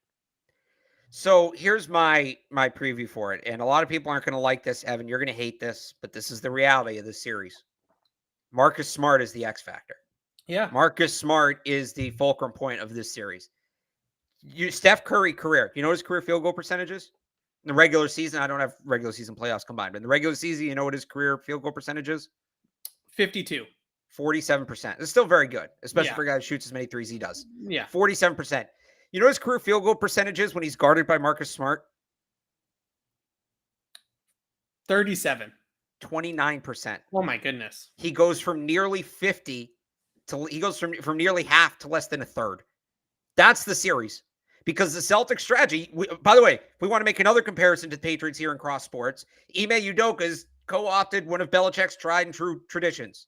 So here's my preview for it. And a lot of people aren't going to like this, Evan. You're going to hate this, but this is the reality of this series. Marcus Smart is the X factor. Yeah. Marcus Smart is the fulcrum point of this series. Steph Curry career. You know what his career field goal percentage is? In the regular season, I don't have regular season playoffs combined, but in the regular season, you know what his career field goal percentage is? 52. 47%. It's still very good, especially for a guy who shoots as many threes he does. Yeah. 47%. You know his career field goal percentage is when he's guarded by Marcus Smart? 37. 29%. Oh my goodness. He goes from nearly 50 to from nearly half to less than a third. That's the series. Because the Celtics strategy, by the way, if we want to make another comparison to the Patriots here in cross sports, Ime Udoka's co-opted one of Belichick's tried and true traditions.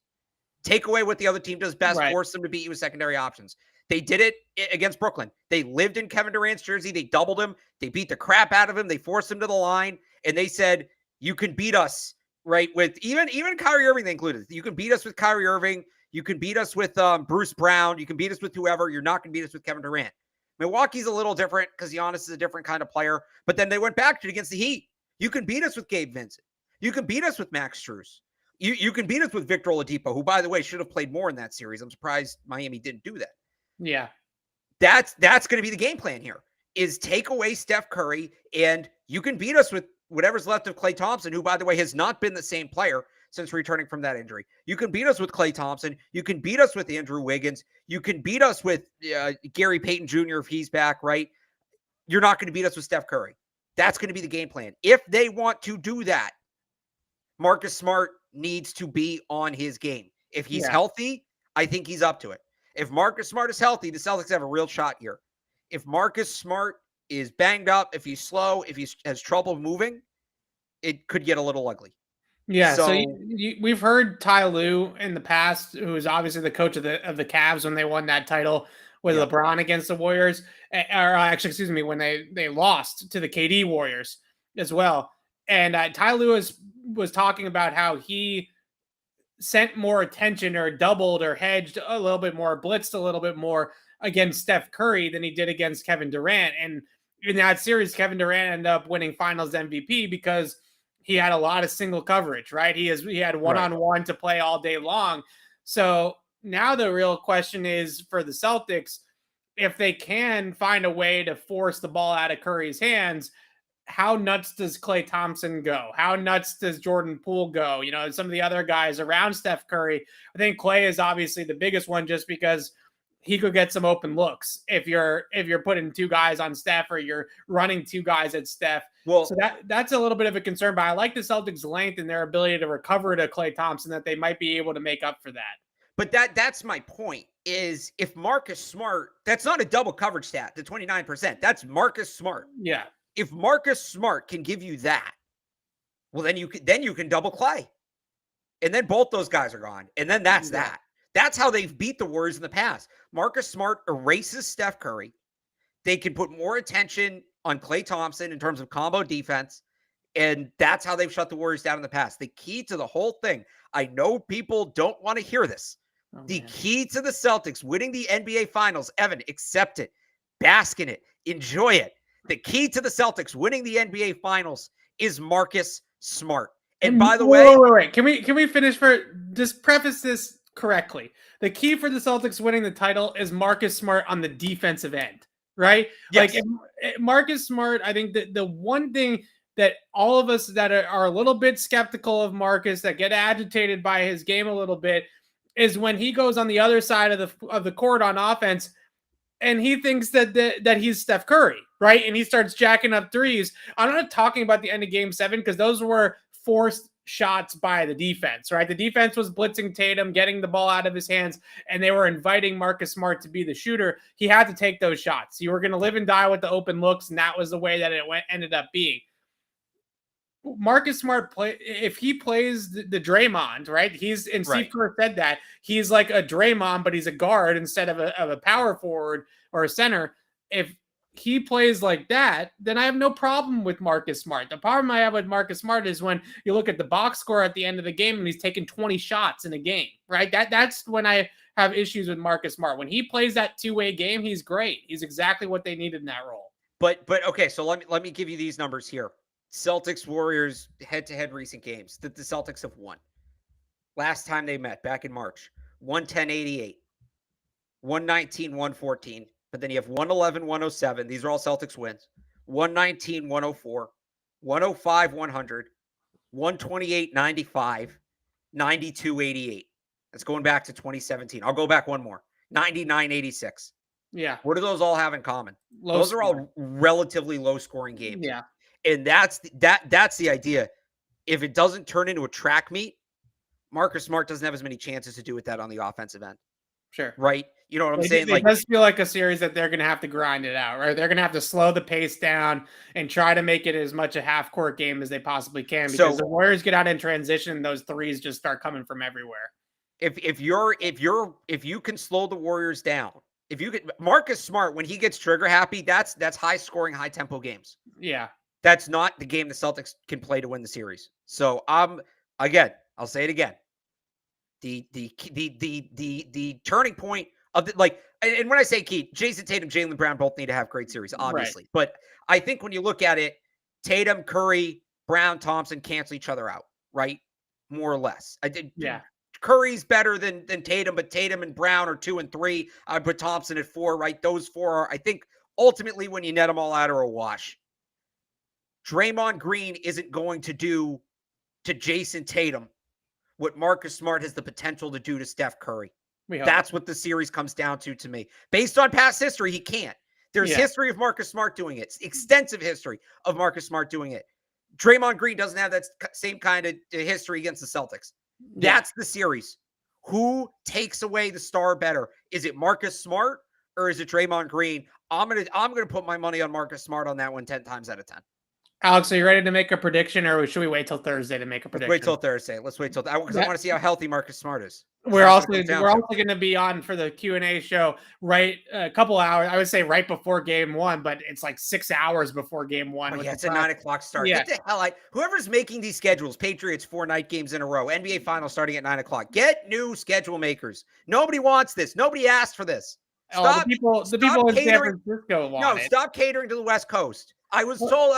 Take away what the other team does best, force them to beat you with secondary options. They did it against Brooklyn. They lived in Kevin Durant's jersey. They doubled him. They beat the crap out of him. They forced him to the line. And they said, you can beat us, right? With even Kyrie Irving, they included. You can beat us with Kyrie Irving. You can beat us with Bruce Brown. You can beat us with whoever. You're not going to beat us with Kevin Durant. Milwaukee's a little different because Giannis is a different kind of player. But then they went back to it against the Heat. You can beat us with Gabe Vincent. You can beat us with Max Strus. You can beat us with Victor Oladipo, who, by the way, should have played more in that series. I'm surprised Miami didn't do that. Yeah. That's going to be the game plan here, is take away Steph Curry, and you can beat us with whatever's left of Klay Thompson, who, by the way, has not been the same player since returning from that injury. You can beat us with Klay Thompson. You can beat us with Andrew Wiggins. You can beat us with Gary Payton Jr. if he's back, right? You're not going to beat us with Steph Curry. That's going to be the game plan. If they want to do that, Marcus Smart needs to be on his game. If he's healthy, I think he's up to it. If Marcus Smart is healthy, the Celtics have a real shot here. If Marcus Smart is banged up, if he's slow, if he has trouble moving, it could get a little ugly. Yeah, so we've heard Ty Lue in the past, who was obviously the coach of the Cavs when they won that title with LeBron against the Warriors, when they lost to the KD Warriors as well. And Ty Lue was talking about how he sent more attention or doubled or hedged a little bit more, blitzed a little bit more against Steph Curry than he did against Kevin Durant. And in that series, Kevin Durant ended up winning Finals MVP because he had a lot of single coverage, right? He had one-on-one to play all day long. So now the real question is for the Celtics, if they can find a way to force the ball out of Curry's hands, how nuts does Klay Thompson go? How nuts does Jordan Poole go? Some of the other guys around Steph Curry. I think Klay is obviously the biggest one just because he could get some open looks if you're putting two guys on Steph or you're running two guys at Steph. Well, so that's a little bit of a concern, but I like the Celtics' length and their ability to recover to Klay Thompson, that they might be able to make up for that. But that's my point, is if Marcus Smart, that's not a double coverage stat, the 29%. That's Marcus Smart. Yeah. If Marcus Smart can give you that, Well, then you can double Clay. And then both those guys are gone. And then that's that. That's how they've beat the Warriors in the past. Marcus Smart erases Steph Curry. They can put more attention on Klay Thompson in terms of combo defense. And that's how they've shut the Warriors down in the past. The key to the whole thing, I know people don't want to hear this. The key to the Celtics winning the NBA Finals, Evan, accept it, bask in it, enjoy it. The key to the Celtics winning the NBA Finals is Marcus Smart. And by the way, wait. Can we finish just preface this correctly? The key for the Celtics winning the title is Marcus Smart on the defensive end, right? Yes. Like Marcus Smart, I think that the one thing that all of us that are a little bit skeptical of Marcus, that get agitated by his game a little bit, is when he goes on the other side of the court on offense and he thinks that he's Steph Curry, right? And he starts jacking up threes. I'm not talking about the end of Game 7 because those were forced shots by the defense, right? The defense was blitzing Tatum, getting the ball out of his hands, and they were inviting Marcus Smart to be the shooter. He had to take those shots. You were going to live and die with the open looks, and that was the way that it ended up being. Marcus Smart if he plays the Draymond, right? Steve Kerr said that he's like a Draymond, but he's a guard instead of a power forward or a center. If he plays like that, then I have no problem with Marcus Smart. The problem I have with Marcus Smart is when you look at the box score at the end of the game and he's taking 20 shots in a game, right? That's when I have issues with Marcus Smart. When he plays that two-way game, he's great. He's exactly what they needed in that role. But okay, so let me give you these numbers here. Celtics Warriors head-to-head recent games that the Celtics have won. Last time they met back in March, 110-88, 119-114. But then you have 111-107. These are all Celtics wins. 119-104, 105-100, 128-95, 92-88. That's going back to 2017. I'll go back one more. 99-86. Yeah. What do those all have in common? Those are all relatively low-scoring games. Yeah. And that's the idea. If it doesn't turn into a track meet, Marcus Smart doesn't have as many chances to do with that on the offensive end. Sure. Right? You know what I'm saying? It does feel like a series that they're going to have to grind it out, right? They're going to have to slow the pace down and try to make it as much a half-court game as they possibly can because the Warriors get out in transition, those threes just start coming from everywhere. If you can slow the Warriors down, if you could, Marcus Smart, when he gets trigger happy, that's high-scoring, high-tempo games. Yeah. That's not the game the Celtics can play to win the series. So again, I'll say it again. The turning point of and when I say key, Jason Tatum, Jaylen Brown both need to have great series, obviously. Right. But I think when you look at it, Tatum, Curry, Brown, Thompson cancel each other out, right? More or less. Curry's better than Tatum, but Tatum and Brown are 2 and 3. I put Thompson at 4, right? Those 4 are, I think, ultimately when you net them all out, are a wash. Draymond Green isn't going to do to Jason Tatum what Marcus Smart has the potential to do to Steph Curry. That's what the series comes down to me. Based on past history, he can't. There's history of Marcus Smart doing it. Extensive history of Marcus Smart doing it. Draymond Green doesn't have that same kind of history against the Celtics. That's the series. Who takes away the star better? Is it Marcus Smart or is it Draymond Green? I'm gonna put my money on Marcus Smart on that one 10 times out of 10. Alex, are you ready to make a prediction, or should we wait till Thursday to make a prediction? Let's wait till Thursday. Let's wait till because I want to see how healthy Marcus Smart is. We're also going to be on for the Q&A show a couple hours. I would say right before Game 1, but it's like 6 hours before Game 1. Oh, it's a 9 o'clock start. Yeah. Get the hell out! Whoever's making these schedules, Patriots 4 night games in a row, NBA Finals starting at 9 o'clock. Get new schedule makers. Nobody wants this. Nobody asked for this. Stop, the people in San Francisco want it. Stop catering to the West Coast. I was told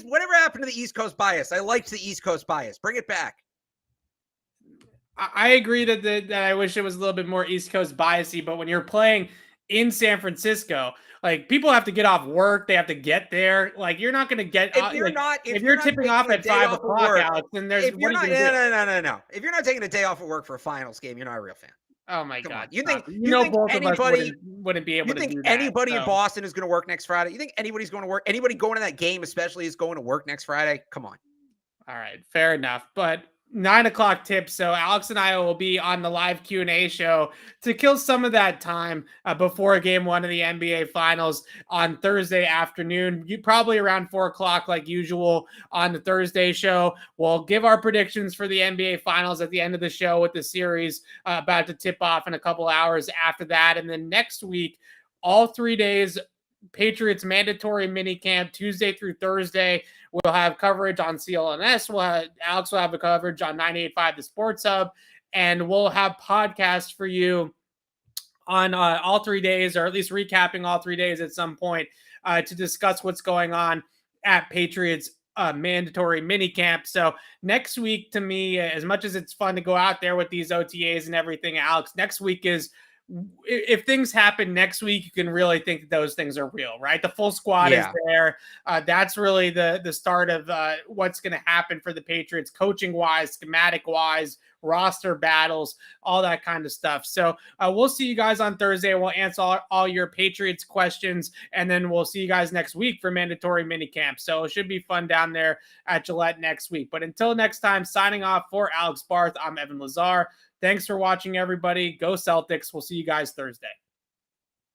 whatever happened to the East Coast bias? I liked the East Coast bias. Bring it back. I agree that I wish it was a little bit more East Coast biasy, but when you're playing in San Francisco, like people have to get off work, they have to get there. Like you're not going to get if you're tipping off at 5 o'clock, Alex, then there's no. If you're not taking a day off of work for a finals game, you're not a real fan. Oh my God! You think both anybody of us wouldn't be able to do that? You think anybody in Boston is going to work next Friday? You think anybody's going to work? Anybody going to that game, especially, is going to work next Friday? Come on. All right, fair enough. But 9 o'clock tip. So Alex and I will be on the live Q&A show to kill some of that time before game one of the NBA finals on Thursday afternoon. You probably around 4 o'clock, like usual on the Thursday show. We'll give our predictions for the NBA finals at the end of the show with the series about to tip off in a couple hours after that. And then next week, all 3 days, Patriots mandatory mini camp Tuesday through Thursday. We'll have coverage on CLNS. Alex will have a coverage on 98.5 The Sports Hub, and we'll have podcasts for you on all 3 days, or at least recapping all 3 days at some point to discuss what's going on at Patriots mandatory mini camp. So next week, to me, as much as it's fun to go out there with these OTAs and everything, Alex, next week is, if things happen next week, you can really think that those things are real, right? The full squad is there. That's really the start of what's going to happen for the Patriots, coaching wise, schematic wise, roster battles, all that kind of stuff. So we'll see you guys on Thursday. We'll answer all your Patriots questions, and then we'll see you guys next week for mandatory minicamp. So it should be fun down there at Gillette next week. But until next time, signing off for Alex Barth, I'm Evan Lazar. Thanks for watching, everybody. Go Celtics. We'll see you guys Thursday.